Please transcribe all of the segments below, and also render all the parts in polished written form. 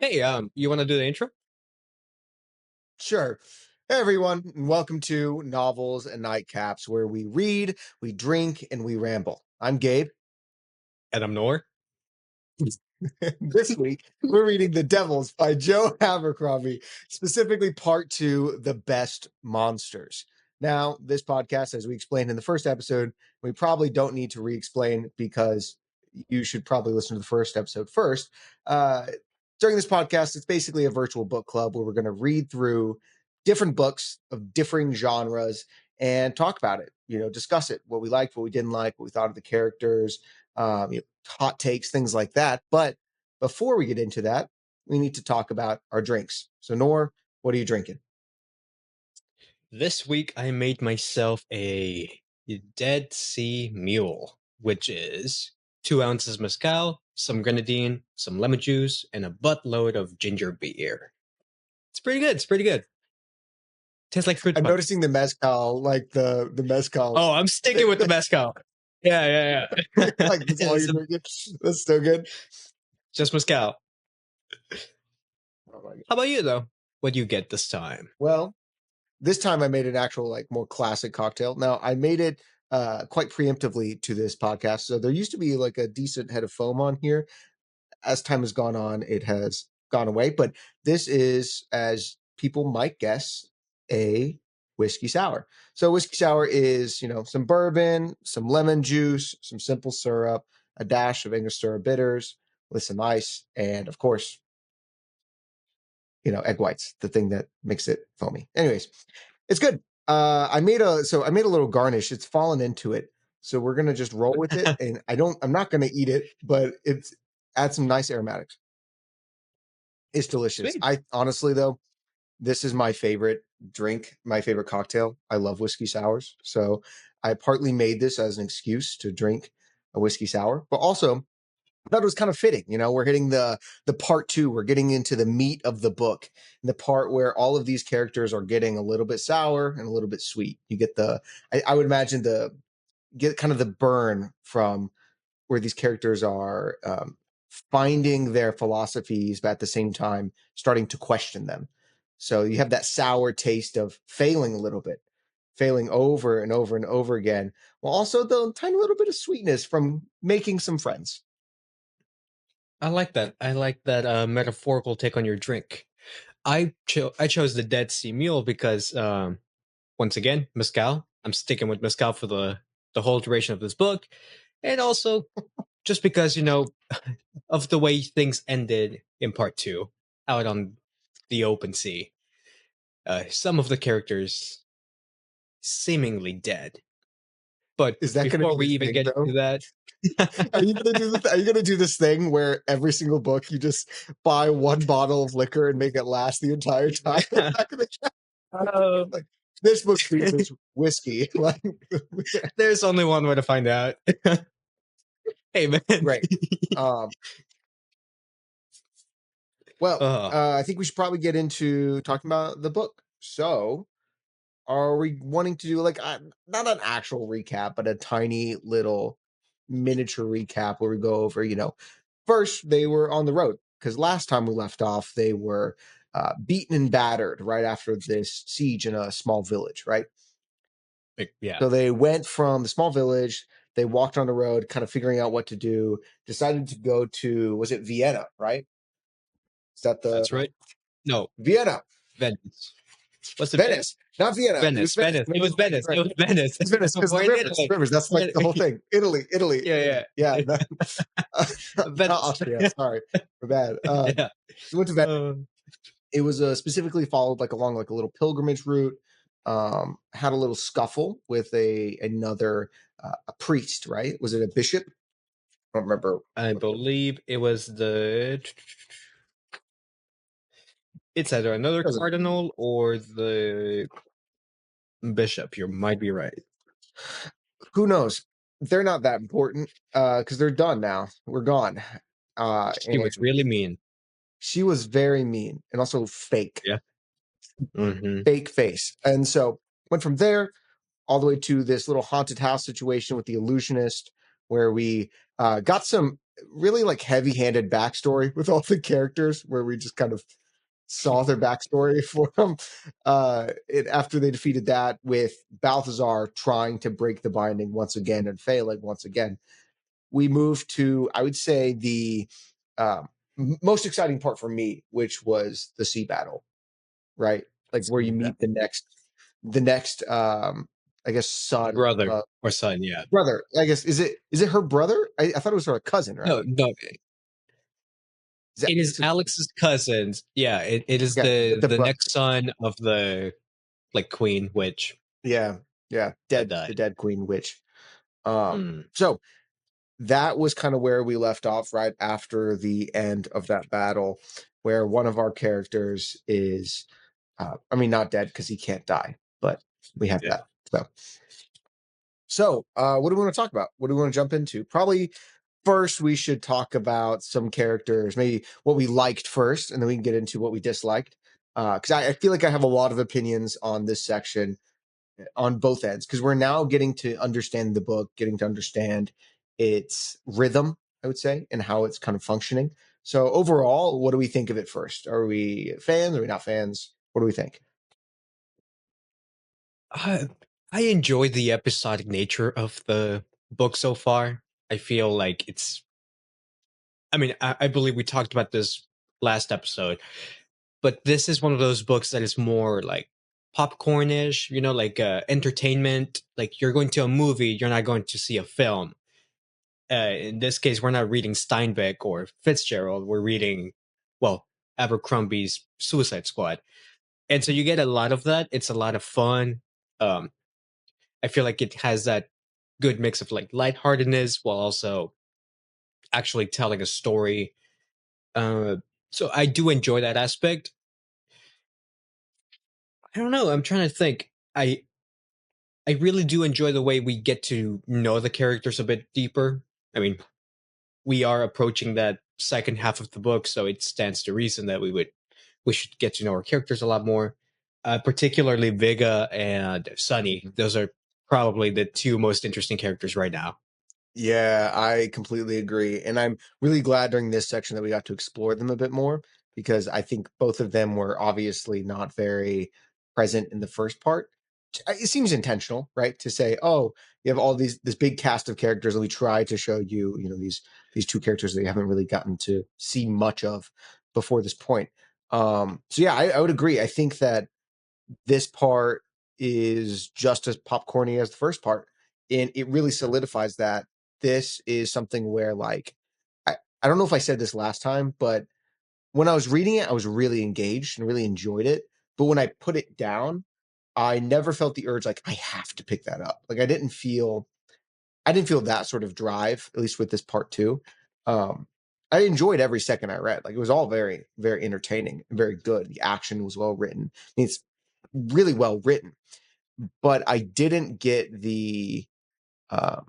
Hey, you want to do the intro? Sure. Hey, everyone, and welcome to Novels and Nightcaps, where we read, we drink, and we ramble. I'm Gabe. And I'm Nor. This week, we're reading The Devils by Joe Abercrombie, specifically part 2, The Best Monsters. Now, this podcast, as we explained in the first episode, we probably don't need to re-explain because you should probably listen to the first episode first. During this podcast, it's basically a virtual book club where we're going to read through different books of differing genres and talk about it, discuss it, what we liked, what we didn't like, what we thought of the characters, hot takes, things like that. But before we get into that, we need to talk about our drinks. So, Nor, what are you drinking? This week I made myself a Dead Sea Mule, which is 2 ounces mezcal, some grenadine, some lemon juice, and a buttload of ginger beer. It's pretty good. It's pretty good. Tastes like fruit I'm punch. noticing the mezcal, like the mezcal. Oh, I'm sticking with the mezcal. Yeah. Like that's all you're drinking. That's so good. Just mezcal. Oh my God. How about you, though? What do you get this time? Well, this time I made an actual more classic cocktail. Now I made it quite preemptively to this podcast. So there used to be like a decent head of foam on here. As time has gone on, it has gone away. But this is, as people might guess, a whiskey sour. So whiskey sour is, some bourbon, some lemon juice, some simple syrup, a dash of Angostura bitters with some ice, and of course, egg whites, the thing that makes it foamy. Anyways, it's good. I made a little garnish. It's fallen into it. So we're gonna just roll with it. And I'm not gonna eat it, but it's add some nice aromatics. It's delicious. Sweet. I honestly though, this is my favorite drink, my favorite cocktail. I love whiskey sours. So I partly made this as an excuse to drink a whiskey sour, but also I thought it was kind of fitting. We're hitting the part 2. We're getting into the meat of the book, the part where all of these characters are getting a little bit sour and a little bit sweet. You get I would imagine get kind of the burn from where these characters are finding their philosophies, but at the same time starting to question them. So you have that sour taste of failing a little bit, failing over and over and over again, while also the tiny little bit of sweetness from making some friends. I like that. I like that metaphorical take on your drink. I chose the Dead Sea Mule because once again, mezcal. I'm sticking with mezcal for the whole duration of this book, and also just because of the way things ended in part 2, out on the open sea. Some of the characters seemingly dead. But Is that going to before be we the even thing, get though? into that, Are you going to do Are you going to do this thing where every single book you just buy one bottle of liquor and make it last the entire time? Like, this book features whiskey. Like, there's only one way to find out. Hey man, great. Well, uh, I think we should probably get into talking about the book. So, are we wanting to do not an actual recap, but a tiny little miniature recap where we go over, first they were on the road because last time we left off, they were beaten and battered right after this siege in a small village, right? yeah, So they went from the small village, they walked on the road, kind of figuring out what to do, decided to go to, was it Vienna, right? Is that that's right. No, Vienna? Venice. What's it? Venice, not Vienna. It was Venice. It was Venice. Right. It was Venice. It's Venice because the We're in rivers. Italy. Rivers. That's like the whole thing. Italy. Yeah. Yeah. No, not Venice. Austria. Sorry, we're bad. Yeah. We went to Venice. It was specifically followed along a little pilgrimage route. Had a little scuffle with another a priest. Right? Was it a bishop? I don't remember. I believe it was it's either another cardinal or the bishop. You might be right. Who knows? They're not that important because they're done now. We're gone. She was really mean. She was very mean and also fake. Yeah. Mm-hmm. Fake face. And so went from there all the way to this little haunted house situation with the illusionist, where we got some really like heavy-handed backstory with all the characters, where we just kind of saw their backstory for them. After they defeated that, with Balthazar trying to break the binding once again and failing once again, we moved to, I would say, the um, most exciting part for me, which was the sea battle, right? Like where you meet the next, I guess, son, Brother or son, yeah. brother. I guess is it her brother? I thought it was her cousin, No, right? no, Is that it is is it, Alex's cousins. Yeah, it is okay, the the brother? next son of the like queen witch Yeah, yeah, that the died. dead queen witch. Mm, So that was kind of where we left off, right after the end of that battle, where one of our characters is, I mean, not dead because he can't die, but we have yeah. that. So, what do we want to talk about? What do we want to jump into? Probably first, we should talk about some characters, maybe what we liked first, and then we can get into what we disliked. Because I feel like I have a lot of opinions on this section on both ends, because we're now getting to understand the book, getting to understand its rhythm, I would say, and how it's kind of functioning. So overall, what do we think of it first? Are we fans? Are we not fans? What do we think? I I enjoy the episodic nature of the book so far. I feel like it's. I mean, I believe we talked about this last episode, but this is one of those books that is more like popcornish. You know, like entertainment. Like you're going to a movie, you're not going to see a film. In this case, we're not reading Steinbeck or Fitzgerald. We're reading, well, Abercrombie's Suicide Squad, and so you get a lot of that. It's a lot of fun. Um, I feel like it has that good mix of like lightheartedness while also actually telling a story. Uh, so I do enjoy that aspect. I don't know. I'm trying to think. I really do enjoy the way we get to know the characters a bit deeper. I mean, we are approaching that second half of the book, so it stands to reason that we should get to know our characters a lot more. Particularly Viga and Sunny. Mhm. Those are probably the two most interesting characters right now. Yeah, I completely agree. And I'm really glad during this section that we got to explore them a bit more, because I think both of them were obviously not very present in the first part. It seems intentional, right? To say, oh, you have all this big cast of characters, and we try to show you, these two characters that you haven't really gotten to see much of before this point. So yeah, I would agree. I think that this part is just as popcorny as the first part, and it really solidifies that this is something where, like, I don't know if I said this last time, but when I was reading it, I was really engaged and really enjoyed it. But when I put it down, I never felt the urge like I have to pick that up. Like I didn't feel that sort of drive, at least with this part two. Um, I enjoyed every second I read. Like it was all very, very entertaining and very good. The action was well written. It's really well written, but I didn't get the um,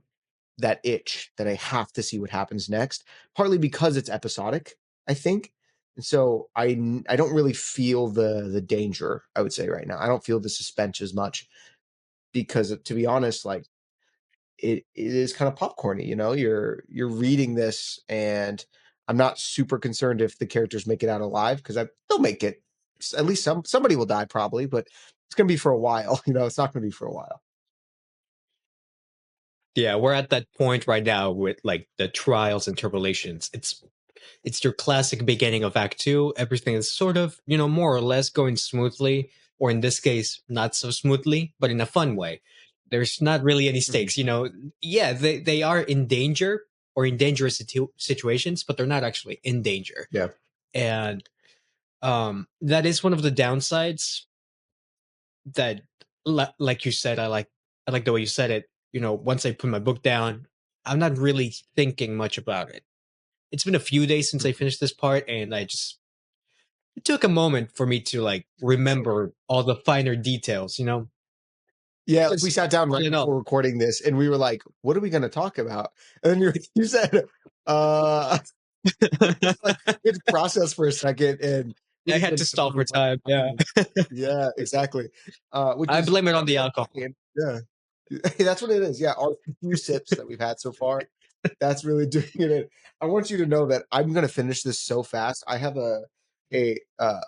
that itch that I have to see what happens next. Partly because it's episodic, I think, and so I don't really feel the danger. I would say right now I don't feel the suspense as much, because to be honest, like it is kind of popcorny. You're reading this, and I'm not super concerned if the characters make it out alive, because they'll make it. At least somebody will die probably, but it's gonna be for a while. It's not gonna be for a while. Yeah, we're at that point right now with like the trials and tribulations. It's your classic beginning of Act Two. Everything is sort of, more or less going smoothly, or in this case, not so smoothly, but in a fun way. There's not really any Mhm. stakes. Yeah, they are in danger or in dangerous situations, but they're not actually in danger. Yeah. And that is one of the downsides that, like you said, I like the way you said it. Once I put my book down, I'm not really thinking much about it. It's been a few days since I Mhm. finished this part, and it took a moment for me to like remember all the finer details. Yeah, like we Because sat down all right in all, before recording this, and we were like, "What are we going to talk about?" And then you said, "Uh," it's like we had to process for a second and I really had get to into the stall mood for of what time. Yeah, happened. Yeah, exactly. Which I is blame it on the alcohol. yeah, that's what it is. Yeah, our few sips that we've had so far. That's really doing it. I want you to know that I'm going to finish this so fast. I have a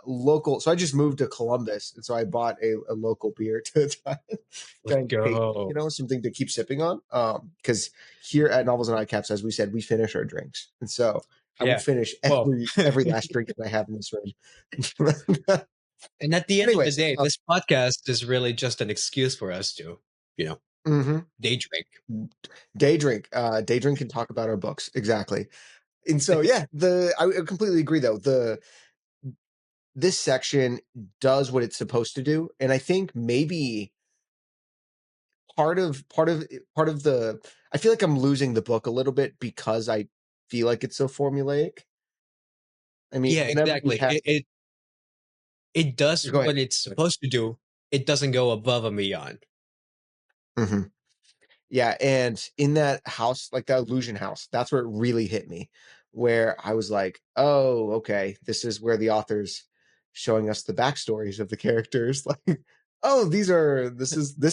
local, so I just moved to Columbus, and so I bought a local beer to try Let's and take, go. something to keep sipping on. Because here at Novels and Nightcaps, as we said, we finish our drinks, and so I will Yeah. finish Well, every last drink that I have in this room. and at the end of the Anyways, day, this podcast is really just an excuse for us to, you know, mhm. day drink. Day drink and talk about our books exactly. And so yeah, the I completely agree though. The This section does what it's supposed to do, and I think maybe part of the I feel like I'm losing the book a little bit because I feel like it's so formulaic. I mean, Yeah, whenever we exactly. have It does go ahead. what it's supposed to do. It doesn't go above and beyond. Mhm. Yeah, and in that house, like that illusion house, that's where it really hit me, where I was like, "Oh, okay, this is where the author's showing us the backstories of the characters." Like, "Oh, this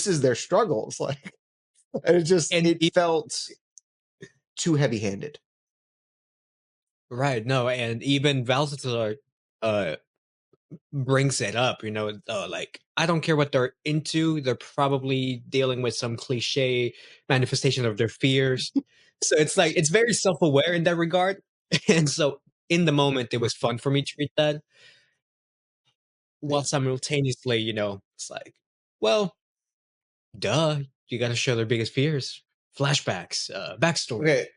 is their struggles." Like, and And it felt too heavy-handed. right, no, and even Balthazar uh brings it up, like I don't care what they're into, they're probably dealing with some cliche manifestation of their fears. So it's like it's very self-aware in that regard. And so in the moment it was fun for me to read that, while Yeah. simultaneously, it's like, well, duh, you gotta show their biggest fears. Flashbacks, backstory. Okay.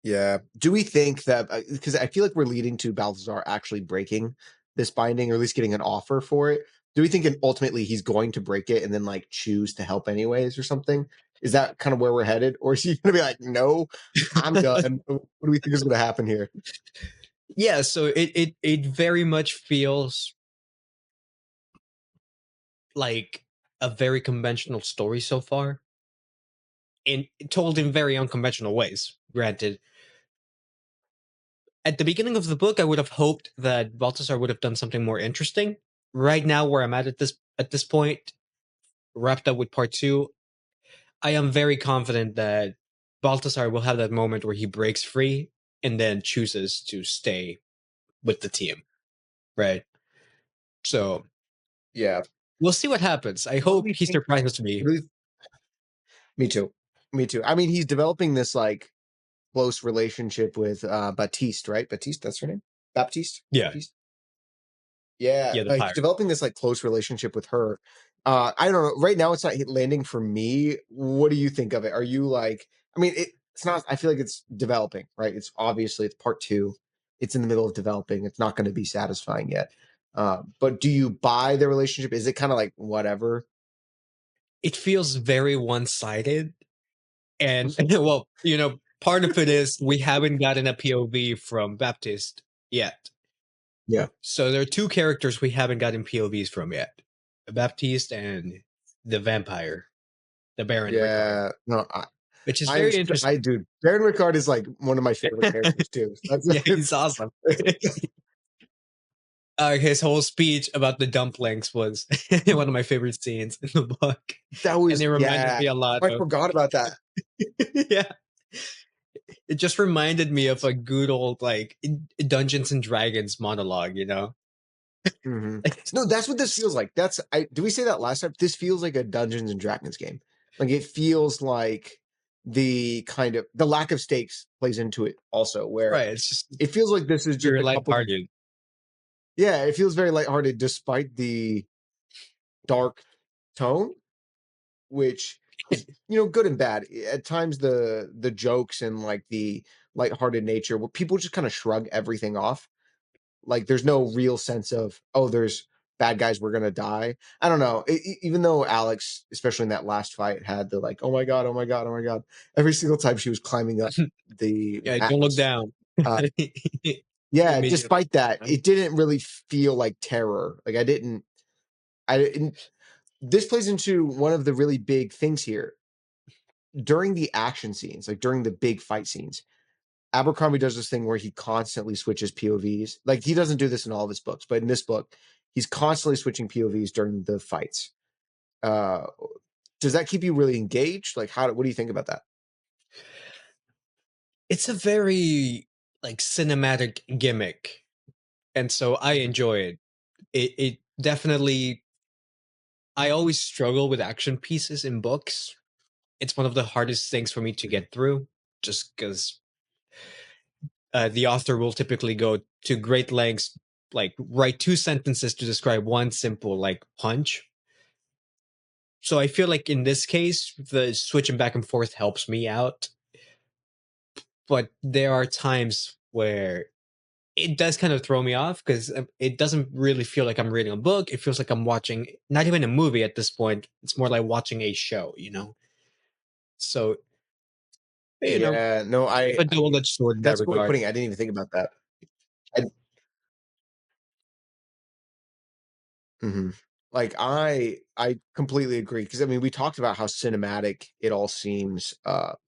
Yeah. Do we think that because I feel like we're leading to Balthazar actually breaking this binding, or at least getting an offer for it? Do we think ultimately he's going to break it and then like choose to help anyways or something? Is that kind of where we're headed, or is he going to be like, "No, I'm done"? What do we think is going to happen here? Yeah, so it very much feels like a very conventional story so far, and told in very unconventional ways. Granted, at the beginning of the book, I would have hoped that Balthasar would have done something more interesting. Right now, where I'm at this point, wrapped up with part two, I am very confident that Balthasar will have that moment where he breaks free and then chooses to stay with the team. Right. So Yeah. we'll see what happens. I What do hope we he think? surprises me. What do we, Me too. Me too. I mean, he's developing this like close relationship with Baptiste, right? Baptiste, that's her name. Baptiste. Yeah. Baptiste. Yeah, Yeah. The like pirate. developing this like close relationship with her. I don't know. Right now, it's not landing for me. What do you think of it? Are you like? I mean, it's not. I feel like it's developing, right? It's part two. It's in the middle of developing. It's not going to be satisfying yet. But do you buy the relationship? Is it kind of like whatever? It feels very one-sided, and well, part of it is we haven't gotten a POV from Baptiste yet. Yeah, So there are two characters we haven't gotten POVs from yet: Baptiste and the vampire, the Baron Ricard, yeah. No, which is very I interesting. do. Baron Ricard is like one of my favorite characters too. That's Yeah, he's awesome. His whole speech about the dumplings was one of my favorite scenes in the book, that and was it reminded yeah. me a lot I of forgot about that. yeah. It just reminded me of a good old like Dungeons and Dragons monologue, Hmm. No, that's what this feels like. Do we say that last time? This feels like a Dungeons and Dragons game. Like it feels like the lack of stakes plays into it also, where Right. It's just it feels like this is just very a couple. lighthearted. Yeah, it feels very lighthearted despite the dark tone, which is good and bad. At times the jokes and like the lighthearted nature where people just kind of shrug everything off. Like there's no real sense of, oh, there's bad guys, we're gonna die. I don't know. Even though Alex, especially in that last fight, had the like, oh my god, oh my god, oh my god, every single time she was climbing up the Yeah, don't look mast. down. Uh, yeah, Immediately. despite that, it didn't really feel like terror. Like I didn't. This plays into one of the really big things here during the action scenes, like during the big fight scenes. Abercrombie does this thing where he constantly switches POVs. Like he doesn't do this in all of his books, but in this book, he's constantly switching POVs during the fights. Uh, does that keep you really engaged? Like, what do you think about that? it's a very like cinematic gimmick, and so I Mhm. enjoy it. It definitely. I always struggle with action pieces in books. It's one of the hardest things for me to get through, just because the author will typically go to great lengths, like write two sentences to describe one simple like punch. So I feel like in this case, the switching back and forth helps me out. But there are times where it does kind of throw me off because it doesn't really feel like I'm reading a book. It feels like I'm watching not even a movie at this point. It's more like watching a show, you know? So, you know, Yeah, no, a double edged sword in that that's a good way of regard. putting it. I didn't even think about that. I Mhm. Like I completely agree because I mean we talked about how cinematic it all seems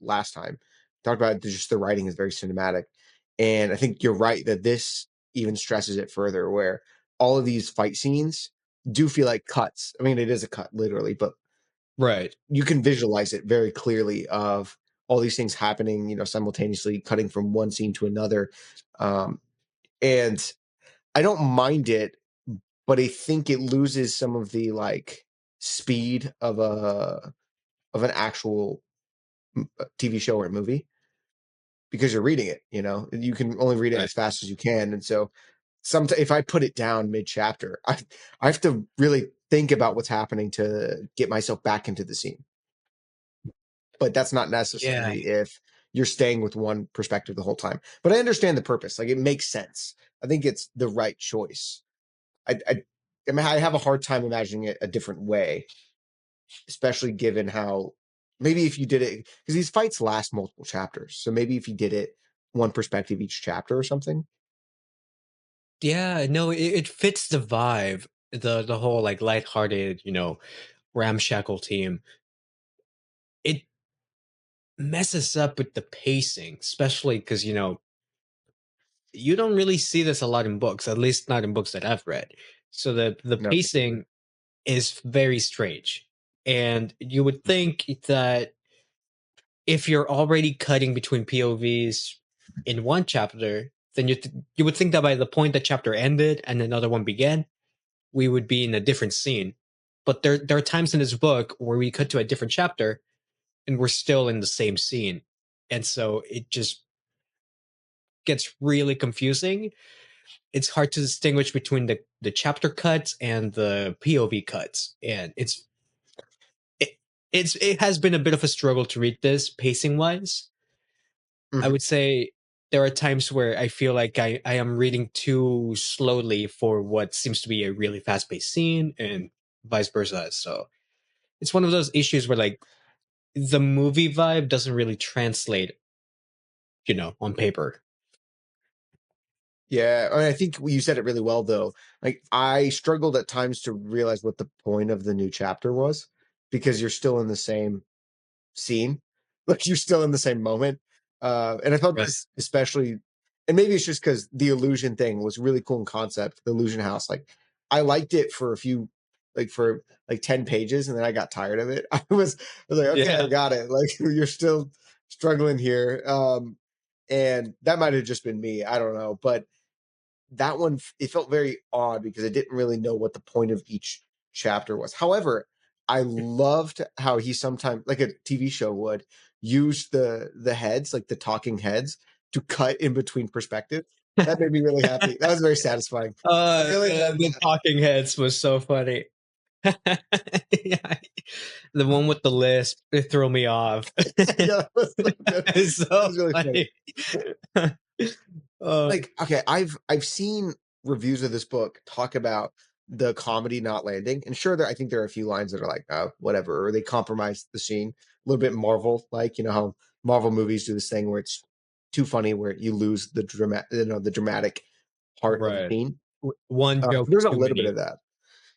last time. Talked about just the writing is very cinematic. And I think you're right that this even stresses it further where all of these fight scenes do feel like cuts. I mean it is a cut literally, but Right. you can visualize it very clearly of all these things happening, simultaneously cutting from one scene to another. And I don't mind it, but I think it loses some of the like speed of an actual TV show or movie because you're reading it. You can only read it Right. as fast as you can, and so sometimes if I put it down mid chapter, I have to really think about what's happening to get myself back into the scene. But that's not Yeah. necessary if you're staying with one perspective the whole time. But I understand the purpose; like it makes sense. I think it's the right choice. I mean, I have a hard time imagining it a different way, especially given how maybe if you did it because these fights last multiple chapters. So maybe if you did it one perspective each chapter or something. Yeah, no, it fits the vibe. The whole like lighthearted, ramshackle team. It messes up with the pacing, especially because, you don't really see this a lot in books, at least not in books that I've read. So the No. pacing is very strange. And you would think that if you're already cutting between POVs in one chapter, then you would think that by the point that chapter ended and another one began, we would be in a different scene. But there are times in this book where we cut to a different chapter and we're still in the same scene. And so it just gets really confusing. It's hard to distinguish between the chapter cuts and the POV cuts. And it, it has been a bit of a struggle to read this pacing wise. I Mhm. would say there are times where I feel like I am reading too slowly for what seems to be a really fast paced scene and vice versa. So it's one of those issues where like the movie vibe doesn't really translate, on paper. Yeah, I mean, I think you said it really well though. Like I struggled at times to realize what the point of the new chapter was because you're still in the same scene. Like you're still in the same moment. And I felt Right. this especially, and maybe it's just because the illusion thing was really cool in concept, the illusion house. Like I liked it for a few, like for like 10 pages, and then I got tired of it. I was like, okay, I Yeah. got it. Like you're still struggling here. And that might have just been me. I don't know. But that one it felt very odd because I didn't really know what the point of each chapter was. However, I loved how he sometimes, like a TV show would, use the heads, like the talking heads, to cut in between perspectives. That made me really happy. That was very satisfying. I really loved The that. talking heads was so funny. Yeah. The one with the lisp, it threw me off. Yeah, that was so good. It's That so was really funny. funny. uh, Like, okay, I've seen reviews of this book talk about the comedy not landing, and sure, I think there are a few lines that are like, whatever, or they compromise the scene a little bit Marvel, like how Marvel movies do this thing where it's too funny, where you lose the dramatic part of the right. scene. One joke There's a too little bit many. of that.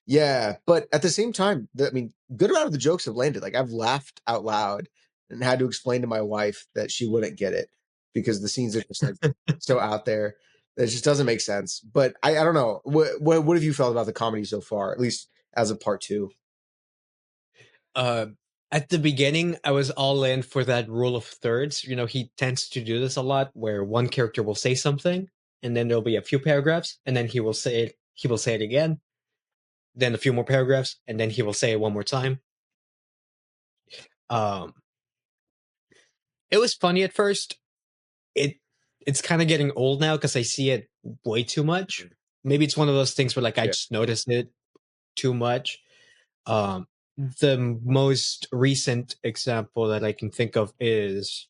Yeah, but at the same time, I mean, good amount of the jokes have landed. Like I've laughed out loud and had to explain to my wife that she wouldn't get it because the scenes are just like so out there that it just doesn't make sense. But I don't know. What have you felt about the comedy so far, at least as of part two? At the beginning, I was all in for that rule of thirds. He tends to do this a lot, where one character will say something, and then there'll be a few paragraphs, and then he will say it. He will say it again, then a few more paragraphs, and then he will say it one more time. Um, it was funny at first. It it's kind of getting old now because I see it way too much. Mhm. Maybe it's one of those things where like I Yeah. just noticed it too much. Um, the most recent example that I can think of is,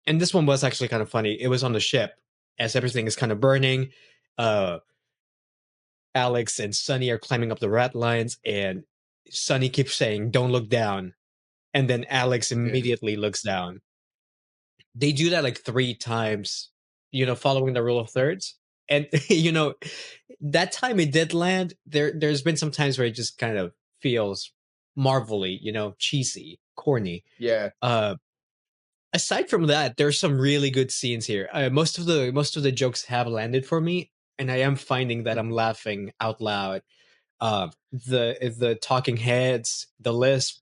and this one was actually kind of funny. It was on the ship as everything is kind of burning. Uh, Alex and Sunny are climbing up the rat lines, and Sunny keeps saying, "Don't look down," and then Alex Yeah. immediately looks down. They do that like three times, following the rule of thirds. And that time it did land. There's been some times where it just kind of feels marvelly, cheesy, corny. Yeah. Uh Aside from that, there's some really good scenes here. Most of the jokes have landed for me, and I am finding that I'm Mhm. laughing out loud. The talking heads, the lisp,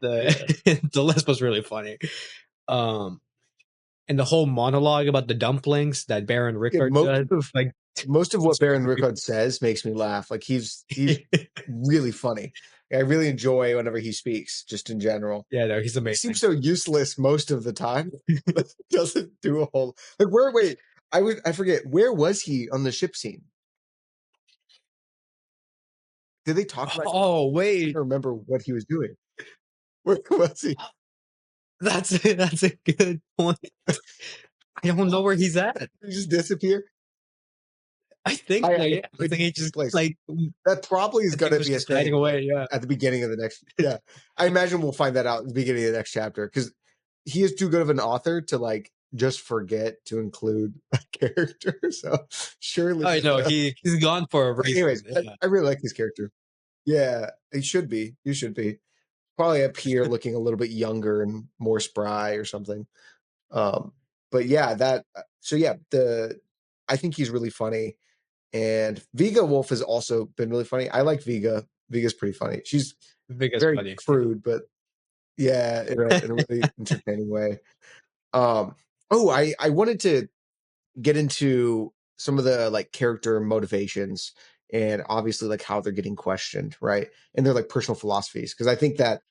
the Yeah. the lisp was really funny. Um and the whole monologue about the dumplings that Baron Yeah, Rickard does, like, most of what it's Baron really Rickard says makes me laugh. Like he's really funny. I really enjoy whenever he speaks, just in general. yeah, no, he's He seems amazing. so useless most of the time, but doesn't do a whole like where wait, I forget where was he on the ship scene? Did they talk about Oh I wait, don't remember what he was doing. Where was he? that's a good point. I don't know where he's at. Did he just disappear? I think so. I Yeah, I think he just place. like That probably is I think gonna was be a just hiding thing away. Yeah, at the beginning of the next. Yeah, I imagine we'll find that out at the beginning of the next chapter because he is too good of an author to like just forget to include a character. So surely, I know he's gone for a but reason. anyways, Yeah. I really like his character. Yeah, he should be. You should be probably up here looking a little bit younger and more spry or something. Um, but yeah, that. So yeah, the I think he's really funny. And Viga Wolf has also been really funny. I like Viga. Viga's pretty funny. She's Biggest very buddy. crude, but yeah, in a really entertaining way. Um, oh, I wanted to get into some of the like character motivations and obviously like how they're getting questioned, right? And their like personal philosophies. Because I think that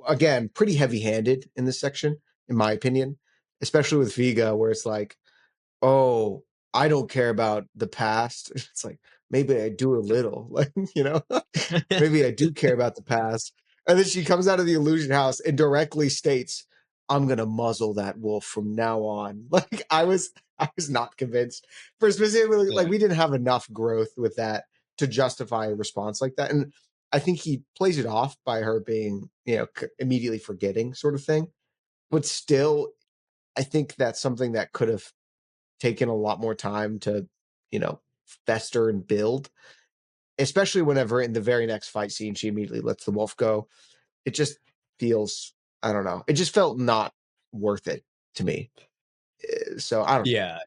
again, pretty heavy handed in this section, in my opinion, especially with Viga, where it's like, oh, I don't care about the past. It's like maybe I do a little, like maybe I do care about the past. And then she comes out of the illusion house and directly states, "I'm gonna muzzle that wolf from now on." Like I was not convinced for specifically like Yeah. we didn't have enough growth with that to justify a response like that. And I think he plays it off by her being, immediately forgetting sort of thing. But still, I think that's something that could have taken a lot more time to, you know, fester and build, especially whenever in the very next fight scene she immediately lets the wolf go. It just feels, I don't know. It just felt not worth it to me. So I don't know. Yeah,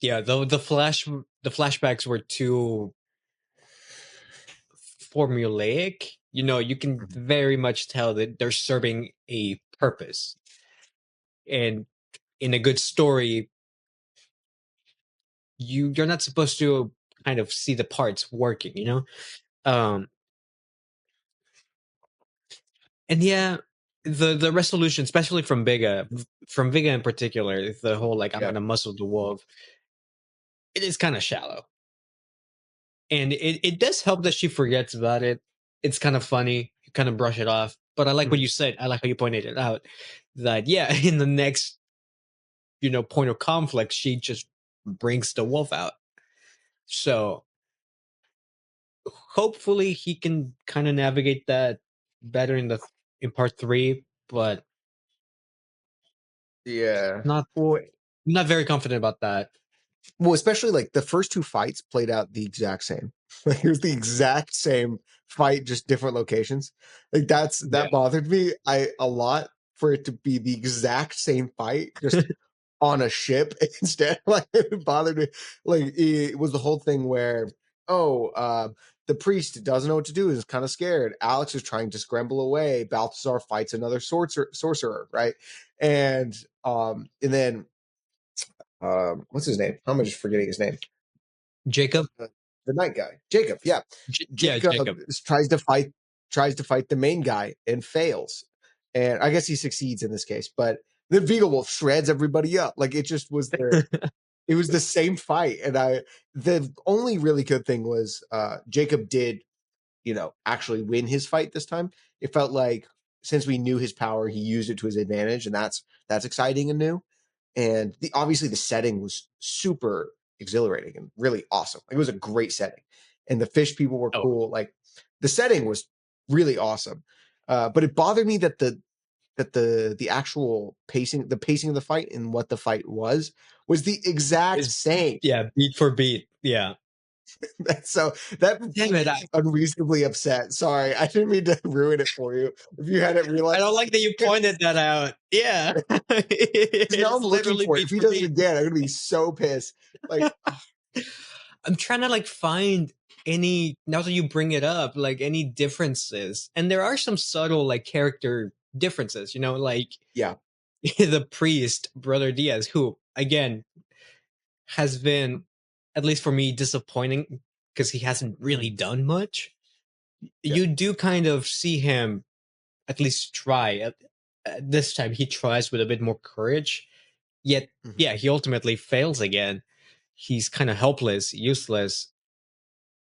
yeah. The flashbacks were too formulaic. You can Mhm. very much tell that they're serving a purpose, and in a good story, you're not supposed to kind of see the parts working. Um, and yeah, the resolution, especially from Biga in particular, the whole like I'm Yeah. gonna muscle the wolf, it is kind of shallow, and it does help that she forgets about it. It's kind of funny. You kind of brush it off. But I like what Mhm. you said. I like how you pointed it out. That yeah, in the next point of conflict, she just brings the wolf out. So hopefully he can kind of navigate that better in part three. But Yeah. not not very confident about that. Well, especially like the first two fights played out the exact same. Like it was the exact same fight, just different locations. Like Yeah. that bothered me I a lot for it to be the exact same fight, just on a ship instead. Like it bothered me. Like it was the whole thing where, oh, the priest doesn't know what to do, is kind of scared. Alex is trying to scramble away. Balthazar fights another sorcerer, right? And then what's his name? I'm just forgetting his name. Jacob. Uh, the night guy, Jacob. Yeah, Yeah, Jacob Jacob. tries to fight the main guy and fails, and I guess he succeeds in this case. But then Vigo Wolf shreds everybody up. Like it just was the it was the same fight, and the only really good thing was Jacob did actually win his fight this time. It felt like since we knew his power, he used it to his advantage, and that's exciting and new. And obviously the setting was super exhilarating and really awesome. Like, it was a great setting, and the fish people were Oh, cool. Like the setting was really awesome. But it bothered me that the actual pacing, the pacing of the fight and what the fight was the exact is same. yeah, beat for beat. Yeah. So that Damn made it! me unreasonably upset. Sorry, I didn't mean to ruin it for you. If you hadn't I don't realized, like that you pointed that out. Yeah, because now it's I'm looking literally for it. If beat he for does it beat. again, I'm gonna be so pissed. Like, I'm trying to like find any now that you bring it up, like any differences, and there are some subtle like character differences. Like yeah, the priest, Brother Diaz, who again has been, at least for me, disappointing because he hasn't really done much. yeah, You do kind of see him at least try. This time he tries with a bit more courage. Yet, mhm, yeah, he ultimately fails again. He's kind of helpless, useless.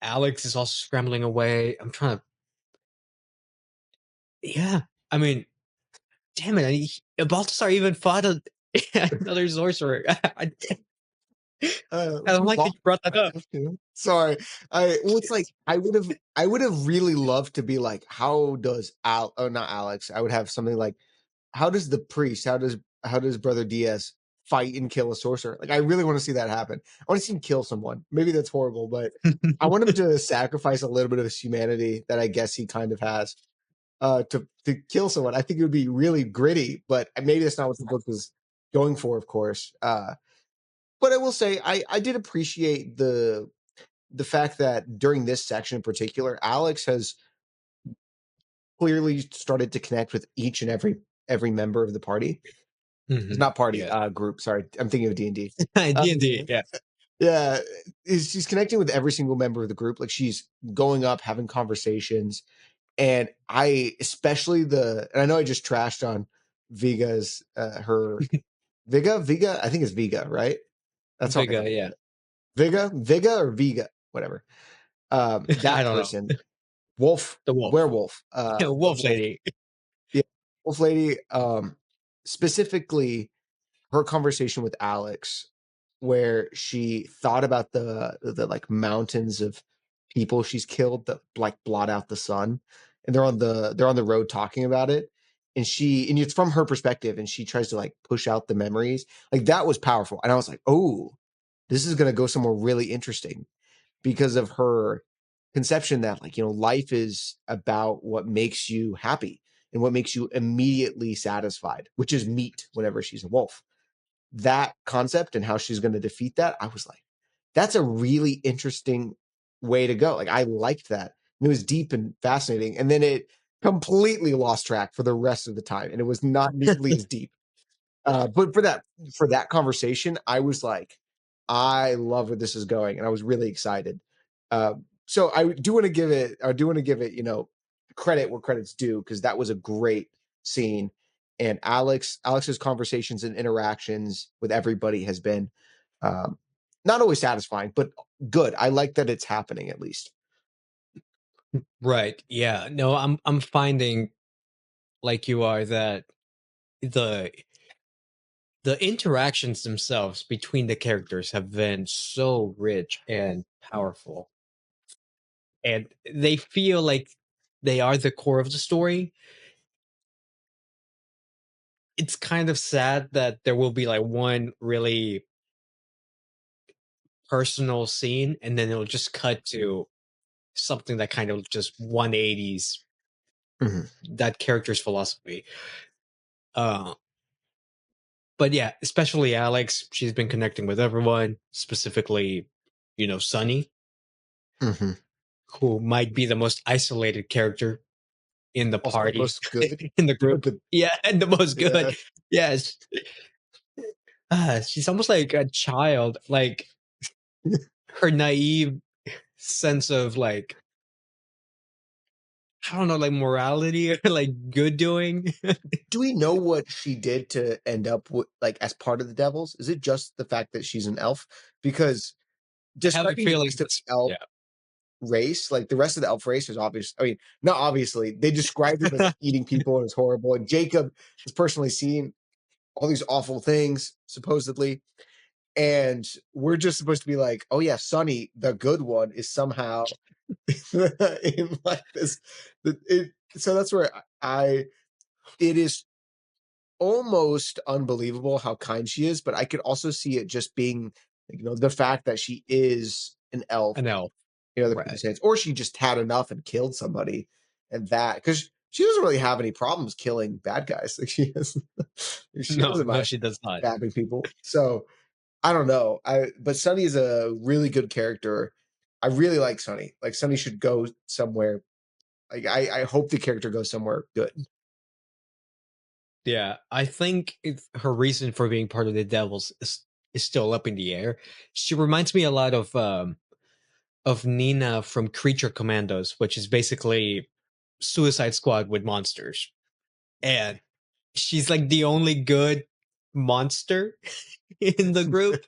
Alex is also scrambling away. I'm trying to, yeah. I mean, damn it. Baltasar even fought another sorcerer. I don't like that you brought that I up. have to. Sorry, it's like I would have really loved to be like, how does Al? Oh, not Alex. I would have something like, how does the priest? How does Brother Diaz fight and kill a sorcerer? Like, I really want to see that happen. I want to see him kill someone. Maybe that's horrible, but I want him to sacrifice a little bit of his humanity that I guess he kind of has to kill someone. I think it would be really gritty, but maybe that's not what the book was going for, of course. But I will say I did appreciate the fact that during this section in particular, Alex has clearly started to connect with each and every member of the party. It's Mhm. not party, Yeah. group. Sorry, I'm thinking of D&D. D&D, Um, yeah. yeah, she's connecting with every single member of the group. Like she's going up, having conversations, and I especially and I know I just trashed on Viga's her Viga. I think it's Viga, right? That's how I Vega, yeah. Viga or Viga, whatever. I That don't know. person, wolf, The wolf. werewolf, Yeah, wolf werewolf, lady. yeah, wolf lady. Specifically her conversation with Alex, where she thought about the like mountains of people she's killed that like blot out the sun, and they're on the road talking about it, and it's from her perspective, and she tries to like push out the memories. Like that was powerful, and I was like, oh, this is gonna go somewhere really interesting because of her conception that like life is about what makes you happy and what makes you immediately satisfied, which is meat whenever she's a wolf. That concept and how she's going to defeat that, I was like, that's a really interesting way to go. Like I liked that. And it was deep and fascinating. And then it completely lost track for the rest of the time. And it was not nearly as deep. But for that conversation, I was like, I love where this is going, and I was really excited. Uh, so I do want to give it, credit where credit's due because that was a great scene, and Alex's conversations and interactions with everybody has been um, not always satisfying, but good. I like that it's happening at least. Right. Yeah. No, I'm finding like you are that the the interactions themselves between the characters have been so rich and powerful. And they feel like they are the core of the story. It's kind of sad that there will be like one really personal scene and then it'll just cut to something that kind of just 180s Mhm, that character's philosophy. Uh but yeah, especially Alex, she's been connecting with everyone, specifically, Sunny. mhm. who might be the most isolated character in the Also the party, most good. in the group. The, Yeah, and the most yeah. good. Yes. She's almost like a child. Like her naive sense of like, I don't know, like morality or like good doing. Do we know what she did to end up with, like, as part of the Devils? Is it just the fact that she's an elf? Because I have a describing the feeling rest of this. the elf Yeah, race, like the rest of the elf race is obvious. I mean, not obviously. They describe them as eating people and it's horrible. And Jacob has personally seen all these awful things, supposedly. And we're just supposed to be like, oh yeah, Sonny, the good one, is somehow in like this. So that's where it is almost unbelievable how kind she is, but I could also see it just being, the fact that she is an elf an elf. in other Right. people's hands, or she just had enough and killed somebody, and that because she doesn't really have any problems killing bad guys. Like she No, doesn't no, mind she does not. stabbing people. So I don't know. But Sunny is a really good character. I really like Sunny. Like Sunny should go somewhere. Like I hope the character goes somewhere good. Yeah, I think her reason for being part of the Devils is still up in the air. She reminds me a lot of Nina from Creature Commandos, which is basically Suicide Squad with monsters. And she's like the only good monster in the group.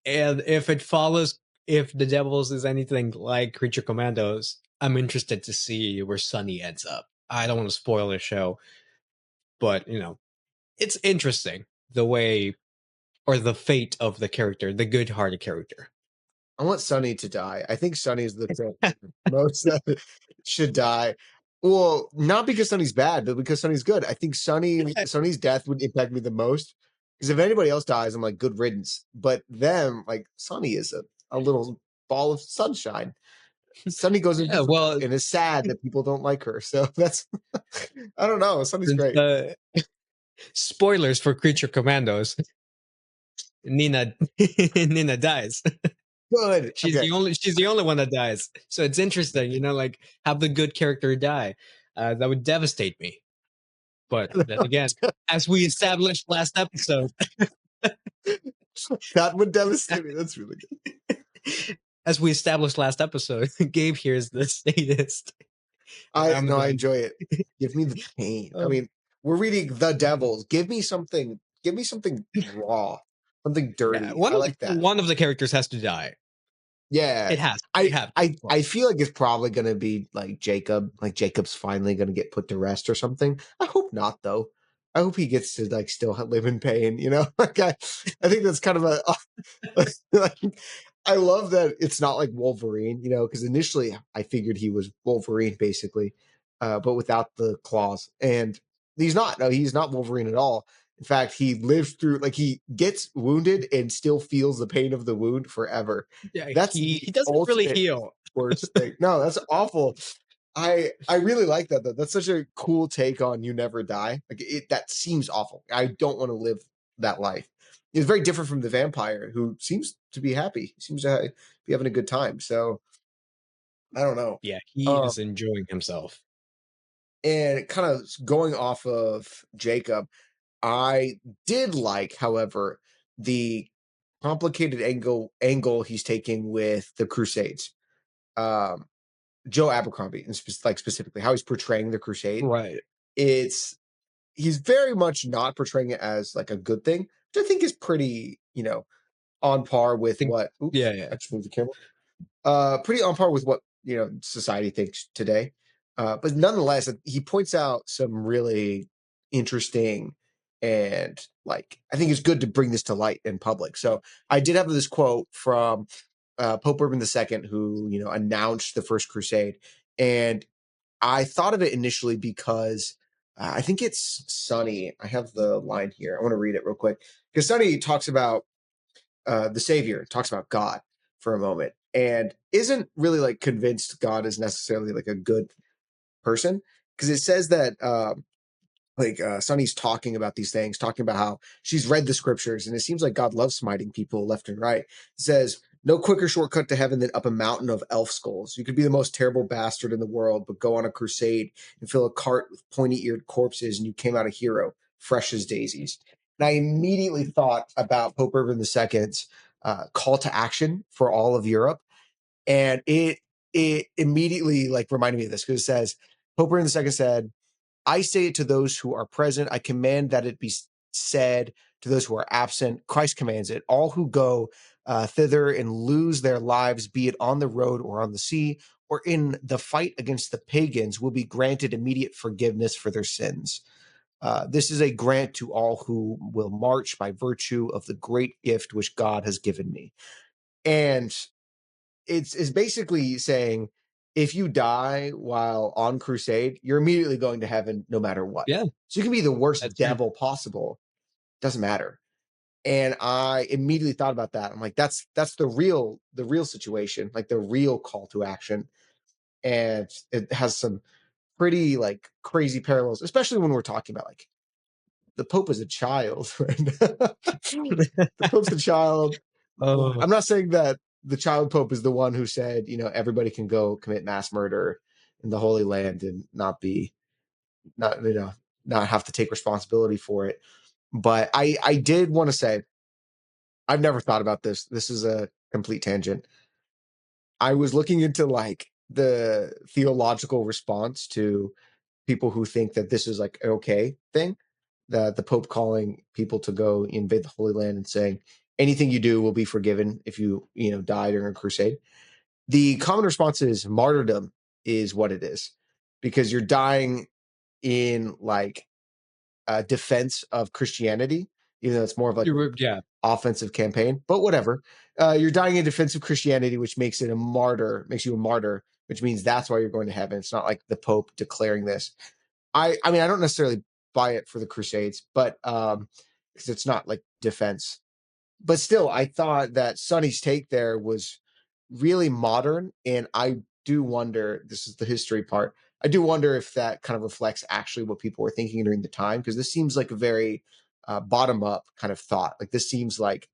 And if the Devils is anything like Creature Commandos, I'm interested to see where Sunny ends up. I don't want to spoil the show, but it's interesting the way or the fate of the character, the good-hearted character. I want Sunny to die. I think Sunny is the character most that should die. Well, not because Sunny's bad, but because Sunny's good. I think Sunny's death would impact me the most. Because if anybody else dies, I'm like, good riddance. But them, like Sunny is a little ball of sunshine. Sunny goes Yeah, invisible well, and is sad that people don't like her. So that's I don't know. Sunny's since great. spoilers for Creature Commandos, Nina Nina dies. Good. Okay. She's the only one that dies. So it's interesting, like have the good character die. That would devastate me. But then again, as we established last episode, That would devastate me. That's really good. as we established last episode, Gabe here is the sadist, and I I'm no, I like, enjoy it. Give me the pain. I oh, mean, we're reading The Devils. Give me something raw, something yeah, dirty. I like that. one of the characters has to die. Yeah. It has. They I have to. I I feel like it's probably gonna be like Jacob. Like Jacob's finally gonna get put to rest or something. I hope not though. I hope he gets to like still live in pain, you know? Like I think that's kind of a like, I love that it's not like Wolverine, because initially I figured he was Wolverine basically, but without the claws. And he's not. No, he's not Wolverine at all. In fact, he lives through like he gets wounded and still feels the pain of the wound forever. Yeah, That's the he doesn't really ultimate heal. worst thing. No, that's awful. I really like that though. That's such a cool take on you never die. Like that seems awful. I don't want to live that life. It's very different from the vampire who seems to be happy. He seems to be having a good time. So I don't know. Yeah, he Um, is enjoying himself. and kind of going off of Jacob, I did like, however, the complicated angle he's taking with the Crusades. Um, Joe Abercrombie, and like specifically how he's portraying the Crusade. Right. It's he's very much not portraying it as like a good thing, which I think is pretty, on par with Think, what. yeah, Oops, yeah. I just moved the camera. Pretty on par with what society thinks today. But nonetheless, he points out some really interesting and like I think it's good to bring this to light in public. So I did have this quote from Pope Urban II, who announced the First Crusade, and I thought of it initially because I think it's Sonny. I have the line here. I want to read it real quick because Sonny talks about the Savior, talks about God for a moment, and isn't really like convinced God is necessarily like a good person because it says that Sonny's talking about these things, talking about how she's read the scriptures, and it seems like God loves smiting people left and right. It says No quicker shortcut to heaven than up a mountain of elf skulls. You could be the most terrible bastard in the world, but go on a crusade and fill a cart with pointy eared corpses, and you came out a hero, fresh as daisies. And I immediately thought about Pope Urban II's call to action for all of Europe, and it immediately like reminded me of this because it says Pope Urban II said, I say it to those who are present. I command that it be said to those who are absent. Christ commands it. All who go thither and lose their lives, be it on the road or on the sea, or in the fight against the pagans, will be granted immediate forgiveness for their sins. This is a grant to all who will march by virtue of the great gift which God has given me. And it's basically saying if you die while on crusade, you're immediately going to heaven no matter what. Yeah, So you can be the worst that's true. devil possible. Doesn't matter. And I immediately thought about that. I'm like, that's the real situation, like the real call to action. And it has some pretty like crazy parallels, especially when we're talking about like the Pope is a child, right? The Pope's a child. Oh, I'm not saying that the child pope is the one who said, everybody can go commit mass murder in the Holy Land and not, not have to take responsibility for it. But I did want to say, I've never thought about this. This is a complete tangent. I was looking into like the theological response to people who think that this is like an okay thing, that the Pope calling people to go invade the Holy Land and saying anything you do will be forgiven if you die during a crusade. The common response is martyrdom is what it is, because you're dying in like a defense of Christianity, even though it's more of like yeah. offensive campaign, but whatever. You're dying in defense of Christianity, which makes you a martyr, which means that's why you're going to heaven. It's not like the Pope declaring this. I mean, I don't necessarily buy it for the Crusades, but because it's not like defense. But still, I thought that Sonny's take there was really modern, and I do wonder. This is the history part. I do wonder if that kind of reflects actually what people were thinking during the time, because this seems like a very bottom up kind of thought. Like this seems like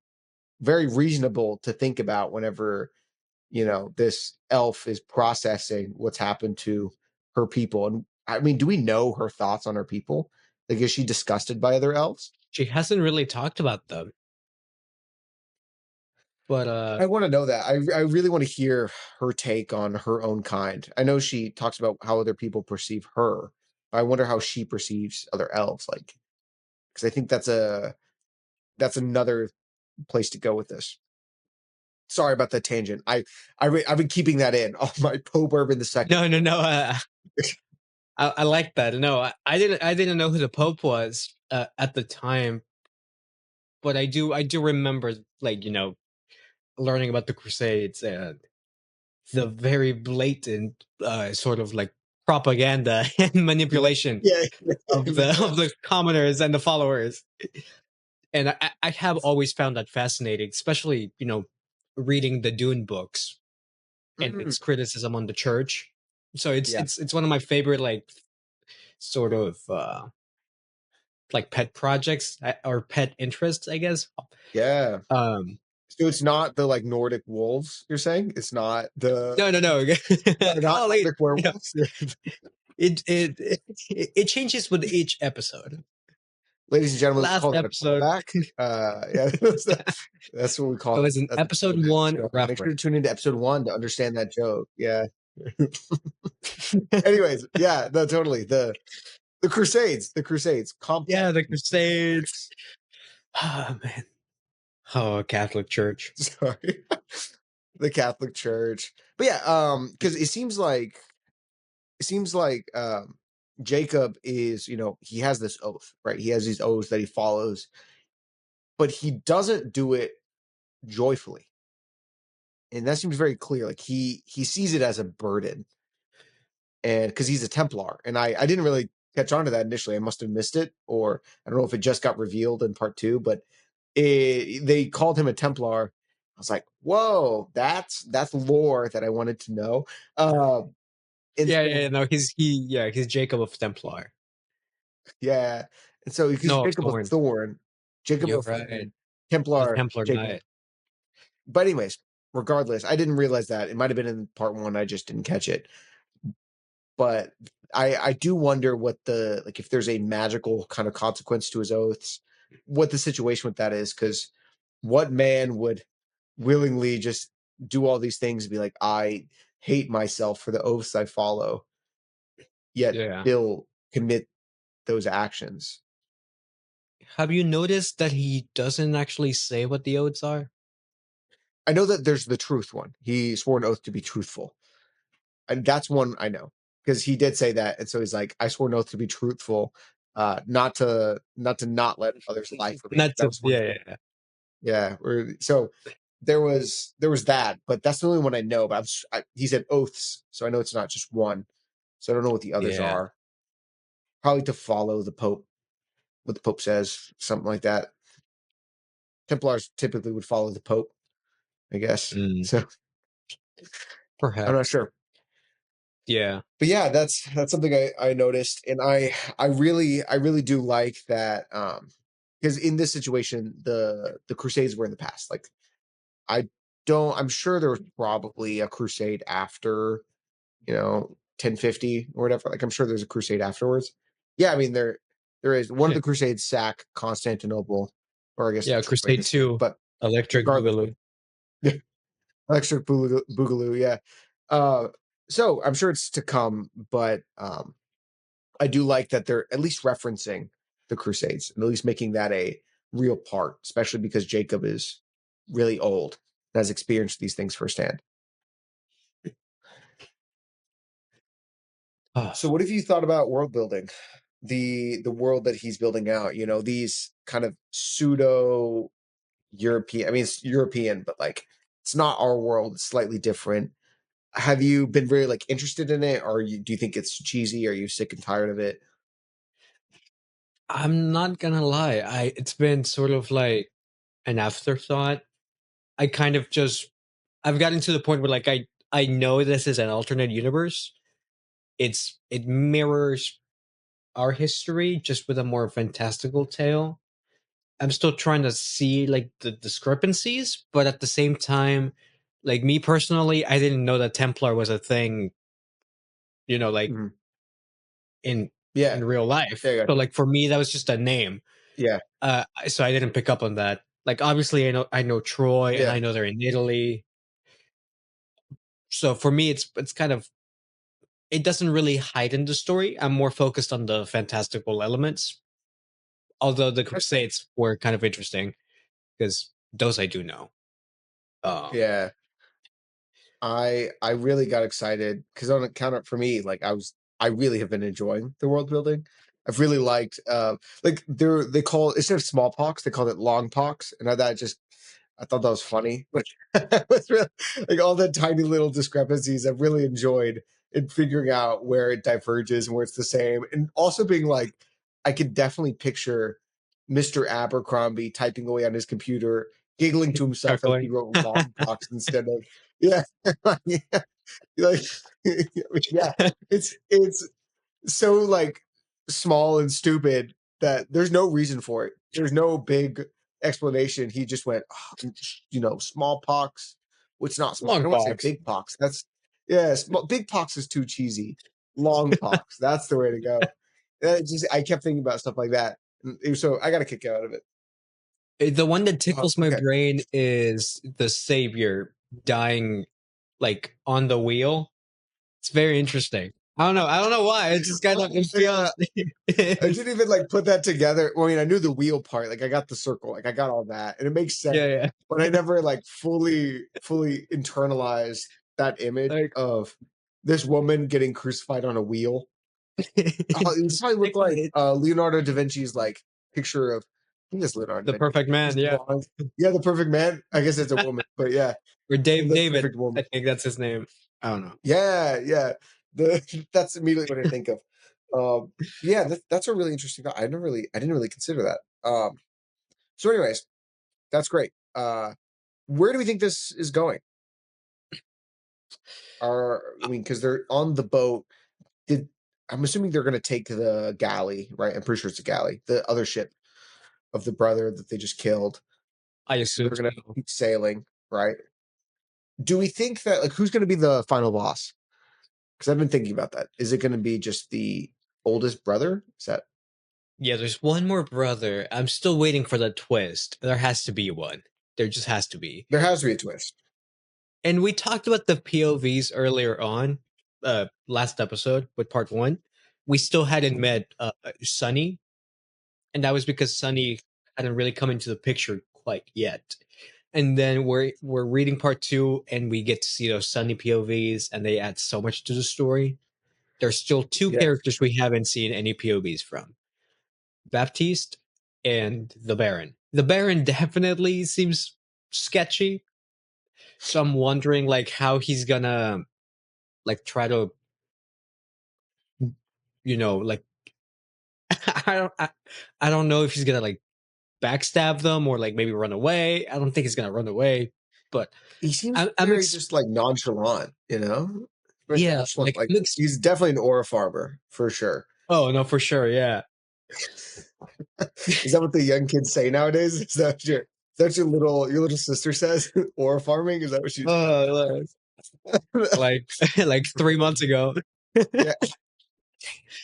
very reasonable to think about whenever this elf is processing what's happened to her people. And I mean, do we know her thoughts on her people? Like, is she disgusted by other elves? She hasn't really talked about them, but I want to know that. I really want to hear her take on her own kind. I know she talks about how other people perceive her. I wonder how she perceives other elves. Like, because I think that's another place to go with this. Sorry about that tangent. I've been keeping that in on my Pope Urban the second. no, no, no. I like that. No, I didn't know who the Pope was at the time, but I do remember like learning about the Crusades and the very blatant sort of like propaganda and manipulation Yeah, of the of the commoners and the followers. And I have always found that fascinating, especially reading the Dune books and mm, its criticism on the church. So it's yeah, it's it's one of my favorite like sort of like pet projects or pet interests, I guess. yeah. Um, So it's not the like Nordic wolves. You're saying it's not the no, no, no. they're not Well, Nordic werewolves. it changes with each episode. Ladies and gentlemen, let's Last call that a episode, callback. Yeah, that's what we it call was an that's a episode joke. one Make sure to reference. tune into episode 1 to understand that joke. Yeah. Anyways, yeah, no, totally. The Crusades, complex. Yeah, the Crusades. Oh man. Oh, Catholic Church. Sorry, the Catholic Church. But yeah, because it seems like Jacob is, he has this oath, right? He has these oaths that he follows, but he doesn't do it joyfully, and that seems very clear. Like he sees it as a burden, and because he's a Templar, and I didn't really catch on to that initially. I must have missed it, or I don't know if it just got revealed in part 2, but they called him a Templar. I was like, whoa, that's lore that I wanted to know. And Yeah, so yeah, no, he's Jacob of Templar. yeah, and so because No, of Jacob of Thorn. Thorn, Jacob You're of right. Thorn, The Templar Templar Jacob. Knight. But anyways, regardless, I didn't realize that. It might have been in part one. I just didn't catch it. But I do wonder what the like if there's a magical kind of consequence to his oaths, what the situation with that is, because what man would willingly just do all these things and be like, I hate myself for the oaths I follow, yet Yeah. still commit those actions. Have you noticed that he doesn't actually say what the odes are? I know that there's the truth one. He swore an oath to be truthful. And that's one I know because he did say that. And so he's like, I swore an oath to be truthful, not let others lie for me. Not to, That was one yeah, yeah, thing. yeah. Yeah. So there was that, but that's the only one I know. But he said oaths, so I know it's not just one. So I don't know what the others Yeah. are. Probably to follow the Pope, what the Pope says, something like that. Templars typically would follow the Pope, I guess. Mm, So I'm not perhaps. sure. Yeah. But yeah, that's something I noticed, and I really do like that because in this situation the Crusades were in the past. Like I don't I'm sure there was probably a crusade after 1050 or whatever. Like I'm sure there's a crusade afterwards. Yeah, I mean there is one of the crusades sack Constantinople, or I guess Yeah, destroy Crusade the city. 2, But Electric regardless, Boogaloo. Electric Boogaloo, yeah. Uh, so I'm sure it's to come, but I do like that they're at least referencing the Crusades and at least making that a real part, especially because Jacob is really old and has experienced these things firsthand. So, Ah, what have you thought about world building? The world that he's building out, these kind of pseudo European. I mean, it's European, but like it's not our world. It's slightly different. Have you been really like interested in it, or do you think it's cheesy? Are you sick and tired of it? I'm not gonna lie. It's been sort of like an afterthought. I kind of just I've gotten to the point where like I know this is an alternate universe. It mirrors our history just with a more fantastical tale. I'm still trying to see like the discrepancies, but at the same time, like me personally, I didn't know that Templar was a thing, like Mhm. in Yeah, in real life. yeah, I So gotcha. like for me, that was just a name. Yeah, So I didn't pick up on that. Like obviously, I know Troy, and yeah, I know they're in Italy. So for me, it's kind of it doesn't really heighten the story. I'm more focused on the fantastical elements. Although the okay. Crusades were kind of interesting because those I do know. Um, Yeah. I really got excited because on account of for me, like I really have been enjoying the world building. I've really liked like they call instead of smallpox, they called it longpox. And I thought that was funny. But it was really, like all the tiny little discrepancies I've really enjoyed in figuring out where it diverges and where it's the same. And also being like, I could definitely picture Mr. Abercrombie typing away on his computer, giggling to himself as he Chuckling. wrote longpox instead of yeah. Yeah. Like yeah. It's so like small and stupid that there's no reason for it. There's no big explanation. He just went, "Oh, smallpox. Well, it's not small. I Long don't want to say box. big pox. That's yeah, big pox is too cheesy. Long pox. That's the way to go. I kept thinking about stuff like that. So I got a kick out of it. The one that tickles my Okay. brain is the savior dying like on the wheel. It's very interesting. I don't know why. It's just kind of it Yeah, feels. I didn't even like put that together. Well, I mean, I knew the wheel part, like I got the circle, like I got all that, and it makes sense. Yeah, yeah. But I never like fully internalized that image Like of this woman getting crucified on a wheel. It it's probably looked like it, Leonardo da Vinci's like picture of I think it's Leonardo the da Vinci. perfect man. He's Yeah, blonde. Yeah, the perfect man. I guess it's a woman, but yeah, or Dave the David. perfect woman. I think that's his name. I don't know. Yeah, yeah. That's immediately what I think of. Yeah, that's a really interesting thought. I didn't really consider that. So, anyways, that's great. Where do we think this is going? I mean, because they're on the boat. Did I'm assuming they're going to take the galley, right? I'm pretty sure it's a galley, the other ship of the brother that they just killed. I So they're assume going to so. keep sailing, right? Do we think that like who's going to be the final boss? Because I've been thinking about that. Is it going to be just the oldest brother? Is that Yeah, there's one more brother. I'm still waiting for the twist. There has to be one. There just has to be. there has to be a twist? And we talked about the POVs earlier on, last episode with part one. We still hadn't met Sunny, and that was because Sunny hadn't really come into the picture quite yet. And then we're reading part two, and we get to see those Sunny POVs, and they add so much to the story. There's still two Yeah, characters we haven't seen any POVs from: Baptiste and the Baron. The Baron definitely seems sketchy, so I'm wondering like how he's gonna like try to like I don't I, I don't know if he's gonna like backstab them or like maybe run away. I don't think he's gonna run away, but he seems I'm very just like nonchalant, you know, very yeah, nonchalant. Like I'm he's definitely an aura farmer for sure. oh no for sure, yeah. Is that what the young kids say nowadays? Is that your little sister says? Aura farming? Is that what she uh, like like 3 months ago. Yeah,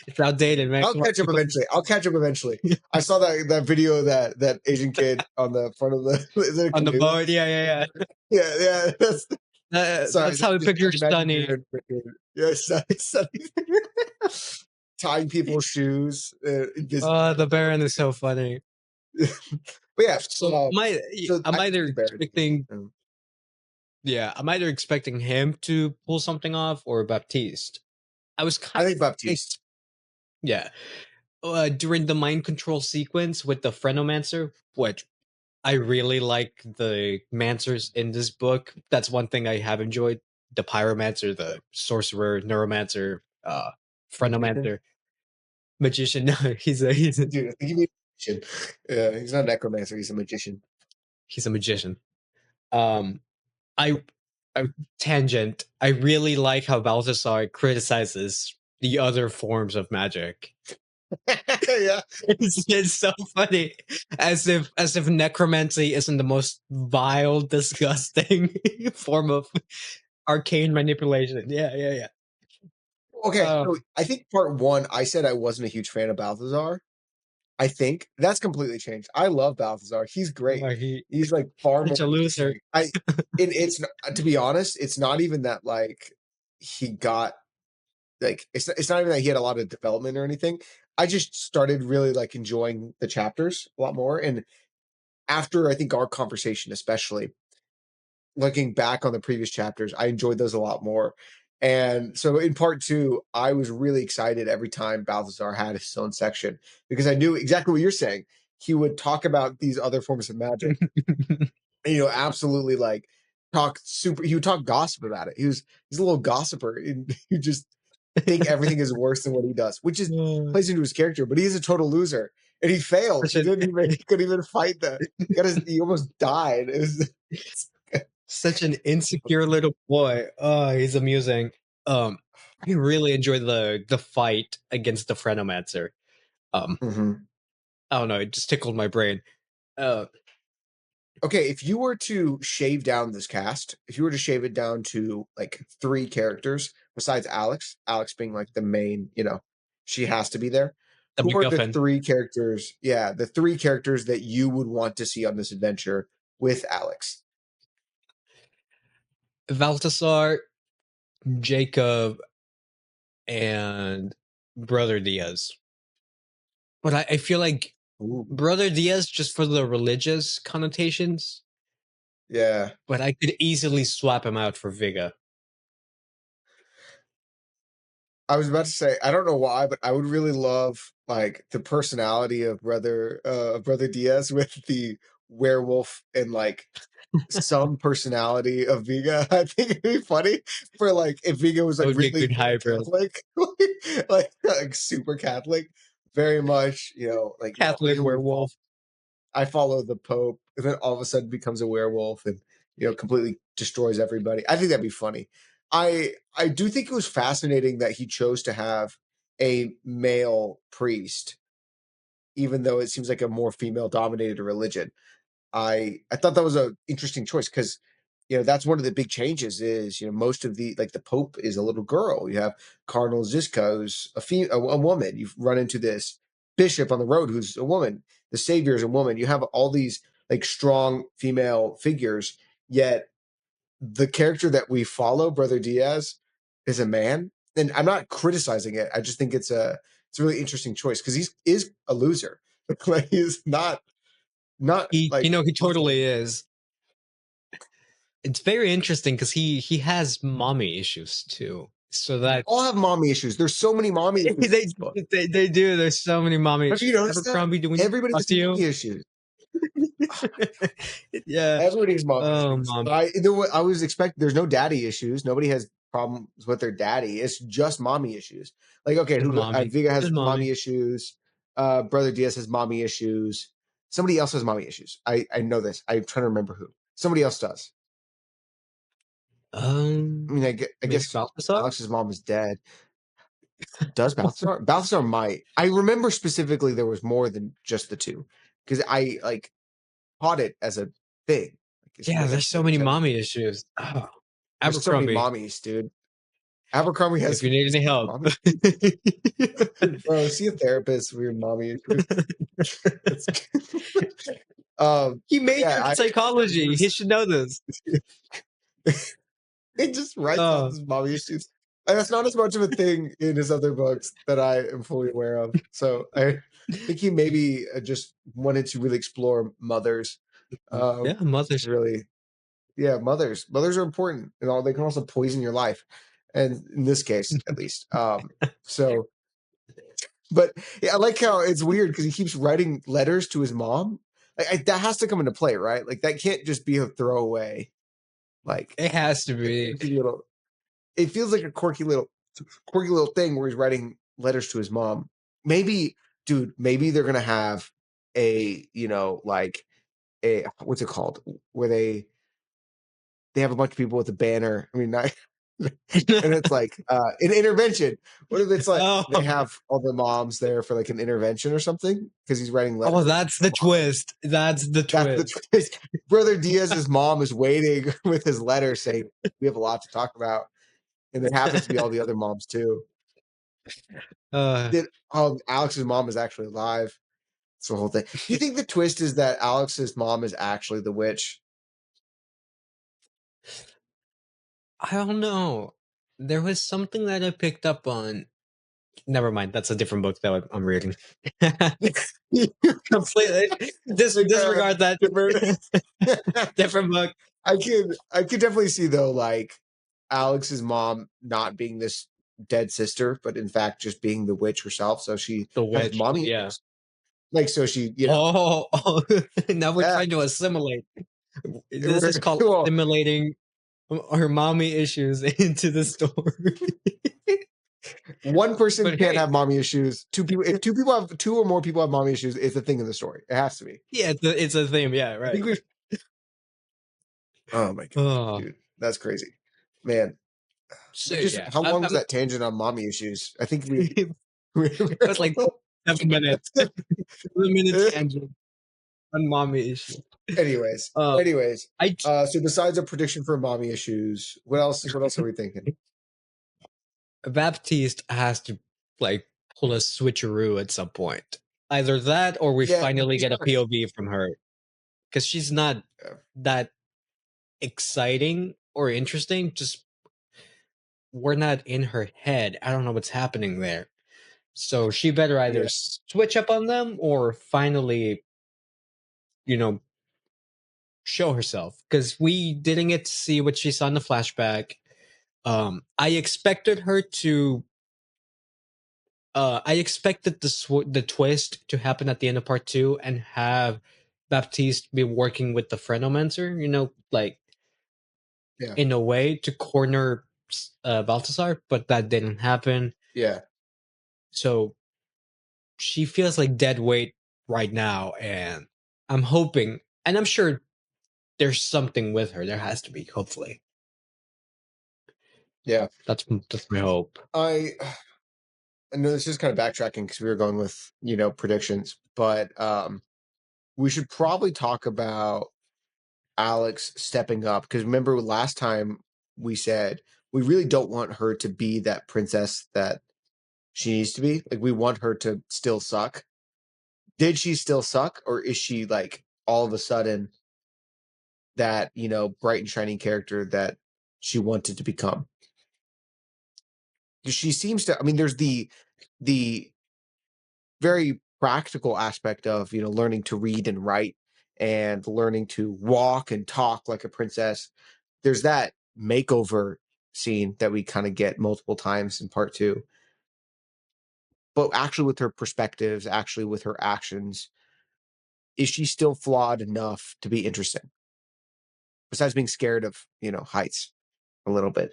It's outdated, man. I'll Come on, catch up people. eventually. I'll catch up eventually. I saw that video of that Asian kid on the front of the is it a On the canoe? boat, yeah. Yeah, yeah. Sorry, That's how we just picture Sunny. imaginary. Yeah, tying people's shoes. The Baron is so funny. But yeah, So so I'm I think either it's Barrett. expecting, yeah, I'm either expecting him to pull something off or Baptiste. I was I kind think of, Baptiste. yeah, during the mind control sequence with the Phrenolomancer, which I really like the Mancers in this book. That's one thing I have enjoyed. The Pyromancer, the Sorcerer, Neuromancer, Magician? Phrenolomancer, Magician. No, Dude, I think he means magician. Yeah, he's not a necromancer. He's a magician. he's a magician. Um, I, I tangent. I really like how Balthasar criticizes the other forms of magic. Yeah. It's so funny, as if necromancy isn't the most vile, disgusting form of arcane manipulation. Yeah. Okay, Uh, so I think part one, I said I wasn't a huge fan of Balthazar. I think that's completely changed. I love Balthazar. He's great. he He's like far such more a loser. interesting. To be honest, it's not even that like he got like it's not even that he had a lot of development or anything. I just started really like enjoying the chapters a lot more, and after I think our conversation, especially looking back on the previous chapters, I enjoyed those a lot more. And so in part two, I was really excited every time Balthazar had his own section because I knew exactly what you're saying. He would talk about these other forms of magic and, absolutely like talk super, he would talk gossip about it. He's a little gossiper and you just think everything is worse than what he does, which is Uh, plays into his character, but he's a total loser and he failed. such He an didn't even, he couldn't even fight he almost died. It was, such an insecure little boy. Oh, he's amusing. Um, I really enjoyed the fight against the Phrenolomancer. Um, Mhm. I don't know, it just tickled my brain. Uh, Okay, if you were to shave down this cast, if you were to shave it down to like three characters besides Alex, Alex being like the main, she has to be there. the Who are the MacGuffin. three characters? Yeah, the three characters that you would want to see on this adventure with Alex. Baltasar, Jacob, and Brother Diaz. But I feel like Ooh. Brother Diaz just for the religious connotations, Yeah. but I could easily swap him out for Viga. I was about to say, I don't know why, but I would really love like the personality of Brother Diaz with the werewolf and like some personality of Viga. I think it'd be funny for like if Viga was That like would be a really good hybrid. Catholic, like super Catholic, very much, like Catholic werewolf. I follow the Pope, and then all of a sudden becomes a werewolf and completely destroys everybody. I think that'd be funny. I do think it was fascinating that he chose to have a male priest, even though it seems like a more female dominated religion. I thought that was an interesting choice because that's one of the big changes is, most of the like the Pope is a little girl. You have Cardinal Zisco's a woman. You've run into this bishop on the road who's a woman. The Savior is a woman. You have all these like strong female figures, yet the character that we follow, Brother Diaz, is a man. And I'm not criticizing it. I just think it's a really interesting choice because he is a loser. Like he's not He like he totally is. It's very interesting because he has mommy issues too. So all that's have mommy issues. There's so many mommy issues in they, this book. they do. There's so many mommy Have you issues. noticed that? Abercrombie, do we need to Everybody talk has to you? mommy issues. Yeah. Everybody has mommy Oh, issues. mom. I was expecting. There's no daddy issues. Nobody has problems with their daddy. It's just mommy issues. Like okay, Just mommy. Viga has Just mommy. mommy issues. Brother Diaz has mommy issues. Somebody else has mommy issues. I know this. I'm trying to remember who. Somebody else does. I mean, I Maybe guess Balthasar? Alex's mom is dead. Does Balthasar? Balthasar might. I remember specifically there was more than just the two because I like caught it as a thing. Like, Yeah, like a there's so thing. many So mommy issues. Oh, there's so many Abercrombie, mommies, dude. Abercrombie if has you need so any many help. mommy. Bro, see a therapist for your mommy issues. That's He but yeah, majored in psychology. He should know this. it just writes off Oh, his mommy issues. And that's not as much of a thing in his other books that I am fully aware of. So I think he maybe just wanted to really explore mothers, yeah, which is mothers. really yeah, mothers are important and all they can also poison your life, and in this case at least. So but yeah, I like how it's weird because he keeps writing letters to his mom. That has to come into play, right? Like that can't just be a throwaway, like It has to a be. quirky little. It feels like a quirky little thing where he's writing letters to his mom. Maybe, dude, maybe they're gonna have a, like a what's it called, where they have a bunch of people with a banner. I mean, not, and it's like an intervention. What if it's like Oh, they have all the moms there for like an intervention or something because he's writing letters? oh, that's the twist. That's the That's the twist. twist. Brother Diaz's mom is waiting with his letter saying, "We have a lot to talk about," and it happens to be all the other moms too. uh, That Alex's mom is actually alive. It's the whole thing. Do you think the twist is that Alex's mom is actually the witch? I don't know. There was something that I picked up on. Never mind. That's a different book that I'm reading. Completely Like disregard that. different. Different book. I could definitely see though, like Alex's mom not being this dead sister, but in fact just being the witch herself. So she The has witch. mommy Yeah. issues. Like so she, Oh, now we're yeah. trying to assimilate. This is called Well, assimilating her mommy issues into the story. one person But can't hey, have mommy issues. Two people, if two or more people have mommy issues, it's a thing in the story. It has to be. yeah, it's a theme. Yeah, I think right. we. Oh my goodness, Oh, dude, that's crazy, man. so We just yeah, how long was I'm that tangent on mommy issues? I think we. it was like 7 minutes. 7 minutes tangent on mommy issues. anyways, Uh, anyways. I So besides a prediction for mommy issues, what else? What else are we thinking? Baptiste has to like pull a switcheroo at some point. Either that, or we Yeah, finally he's get a kind of. POV from her because she's not that exciting or interesting. Just we're not in her head. I don't know what's happening there. So she better either Yeah, switch up on them or finally, you know, show herself. Because we didn't get to see what she saw in the flashback. I expected her to. I expected the twist to happen at the end of part two and have Baptiste be working with the Frenomancer. Like yeah, in a way to corner Balthasar, but that didn't happen. yeah, So she feels like dead weight right now, and I'm hoping, and I'm sure there's something with her. There has to be, hopefully. yeah. That's my hope. I I know this is kind of backtracking because we were going with predictions, but we should probably talk about Alex stepping up, because remember last time we said we really don't want her to be that princess that she needs to be. Like we want her to still suck. Did she still suck, or is she like all of a sudden that, bright and shining character that she wanted to become? Because she seems to, I mean, there's the very practical aspect of, learning to read and write and learning to walk and talk like a princess. There's that makeover scene that we kind of get multiple times in part two. But actually with her perspectives, actually with her actions, is she still flawed enough to be interesting? Besides being scared of, heights a little bit.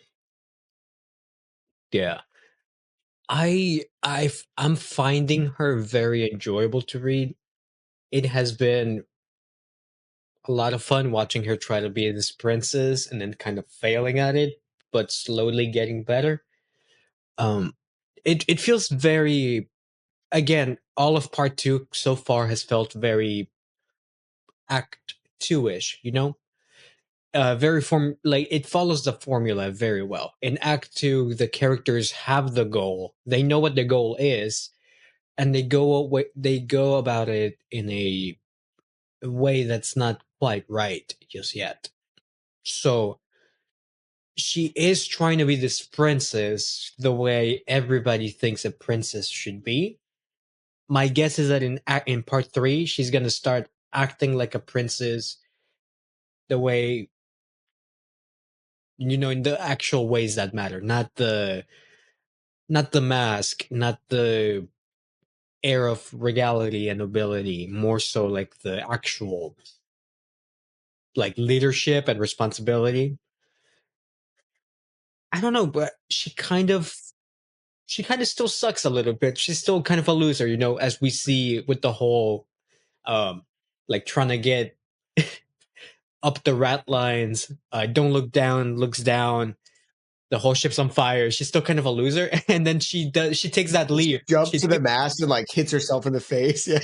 Yeah. I'm finding her very enjoyable to read. It has been a lot of fun watching her try to be this princess and then kind of failing at it, but slowly getting better. Um, it feels very, again, all of part two so far has felt very act two ish, very like it follows the formula very well. In act two, the characters have the goal, they know what the goal is, and they go about it in a way that's not quite right just yet. So she is trying to be this princess the way everybody thinks a princess should be. My guess is that in part three, she's gonna start acting like a princess the way, in the actual ways that matter, not the mask, not the air of regality and nobility, more so like the actual like leadership and responsibility. I don't know, but she kind of still sucks a little bit. She's still kind of a loser, as we see with the whole um like trying to get up the rat lines. Don't look down, looks down. The whole ship's on fire. She's still kind of a loser, and then she takes that leap. Jumps She to the takes. mast and like hits herself in the face. Yeah.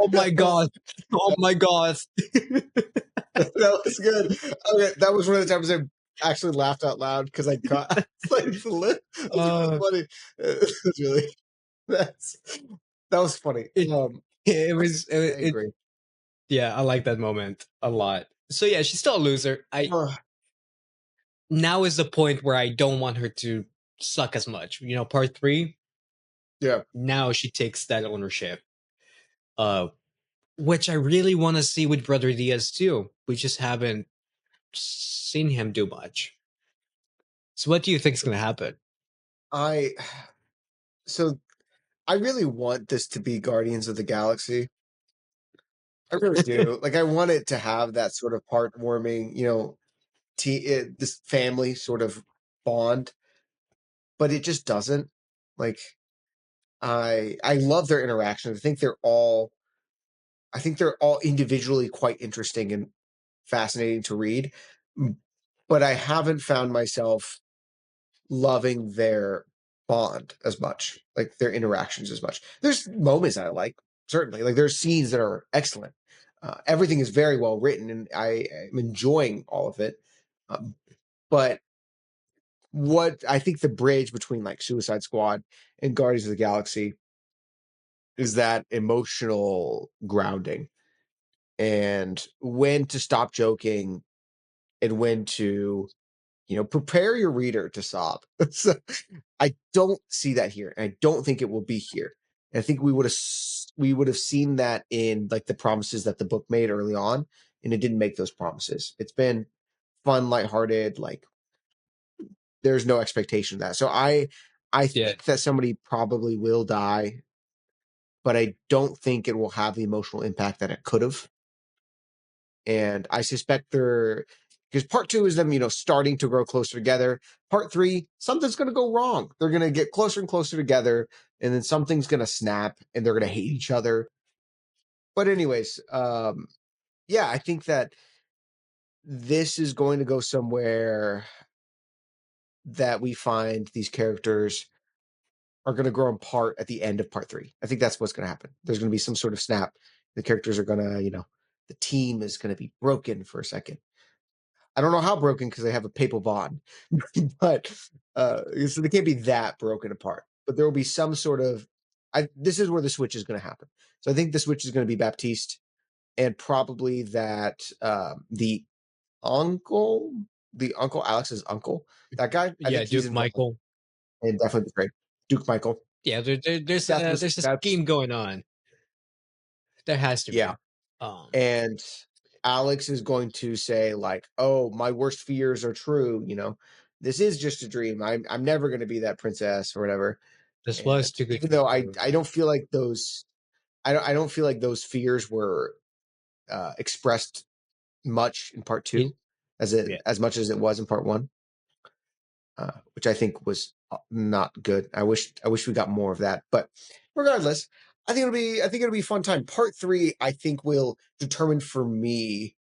Oh my that was god! Oh my god! that was good. Okay, that was one of the times I actually laughed out loud because I got like the lip. That's really uh, funny. It's really that's that was funny. it it was I it, agree. yeah, I like that moment a lot. So yeah, she's still a loser. I Now is the point where I don't want her to suck as much. Part three, Yeah, now she takes that ownership. Uh, which I really want to see with Brother Diaz too. We just haven't seen him do much. So what do you think is going to happen? I so I really want this to be Guardians of the Galaxy. I really do. Like I want it to have that sort of heartwarming, this family sort of bond, but it just doesn't. Like I love their interactions. I think they're all individually quite interesting and fascinating to read. But I haven't found myself loving their bond as much, like their interactions as much. There's moments I like, certainly. Like there's scenes that are excellent. Everything is very well written, and I am enjoying all of it. Um, but what I think the bridge between like Suicide Squad and Guardians of the Galaxy is that emotional grounding and when to stop joking and when to, prepare your reader to sob. So, I don't see that here, and I don't think it will be here. And I think we would have seen that in like the promises that the book made early on, and it didn't make those promises. It's been fun, lighthearted, like there's no expectation of that. So I Yeah, think that somebody probably will die, but I don't think it will have the emotional impact that it could have. And I suspect they're because part two is them, starting to grow closer together. Part three, something's going to go wrong. They're going to get closer and closer together, and then something's going to snap, and they're going to hate each other. But anyways, yeah, I think that this is going to go somewhere that we find these characters are going to grow apart at the end of part three. I think that's what's going to happen. There's going to be some sort of snap. The characters are going to, the team is going to be broken for a second. I don't know how broken because they have a papal bond, but so they can't be that broken apart. But there will be some sort of. This is where the switch is going to happen. So I think the switch is going to be Baptiste, and probably that uncle, the uncle Alex's uncle, that guy. I Yeah, think he's Duke involved, Michael. and definitely betrayed Duke Michael. Yeah, there's a That's scheme going on. There has to yeah. be. And Alex is going to say like, "Oh, my worst fears are true. This is just a dream. I'm never going to be that princess or whatever." This was And too good to even be though true. I don't feel like those I don't feel like those fears were expressed much in part Yeah, two, yeah. as much as it was in part one, which I think was not good. I wish we got more of that. But regardless, I think it'll be a fun time. Part three, I think, will determine for me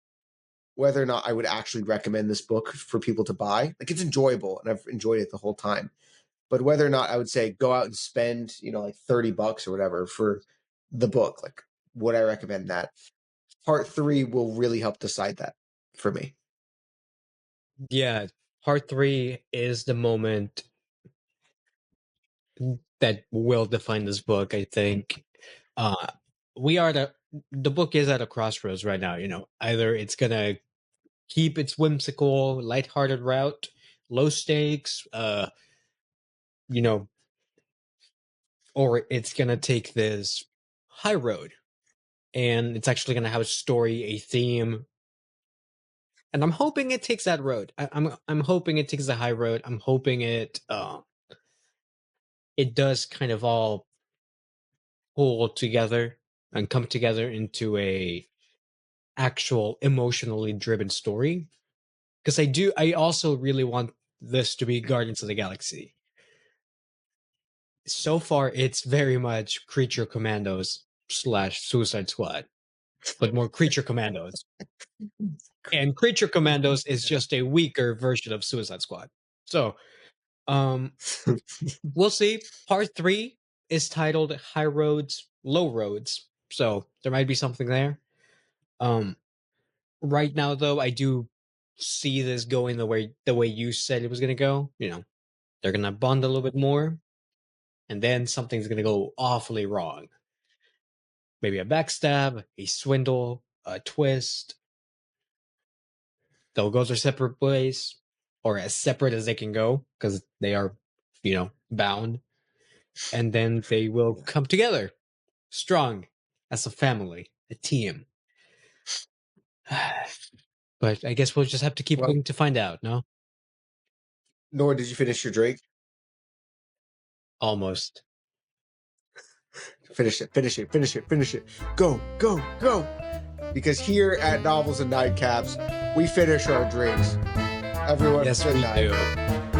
whether or not I would actually recommend this book for people to buy. Like it's enjoyable and I've enjoyed it the whole time. But whether or not I would say go out and spend, like $30 or whatever for the book, like would I recommend that? Part three will really help decide that for me. Yeah, part three is the moment that will define this book, I think. Uh we are the book is at a crossroads right now, Either it's gonna keep its whimsical, lighthearted route, low stakes, you know, or it's gonna take this high road and it's actually gonna have a story, a theme. And I'm hoping it takes that road. I'm hoping it takes the high road. I'm hoping it does kind of all pull together and come together into a actual emotionally driven story. Because I also really want this to be Guardians of the Galaxy. So far, it's very much Creature Commandos slash Suicide Squad, but more Creature Commandos. And Creature Commandos is just a weaker version of Suicide Squad. So, um, we'll see. Part three is titled High Roads, Low Roads. So there might be something there. Um, right now though, I do see this going the way you said it was gonna go. They're gonna bond a little bit more, and then something's gonna go awfully wrong. Maybe a backstab, a swindle, a twist. They'll go their separate ways, or as separate as they can go, because they are, bound. And then they will Yeah. come together, strong, as a family, a team. But I guess we'll just have to keep Well, looking to find out, no? nor did you finish your drink. Almost. Finish it, finish it, finish it, finish it. Go, go, go. Because here at Novels and Nightcaps, we finish our drinks. Everyone, Yes, good we night. do.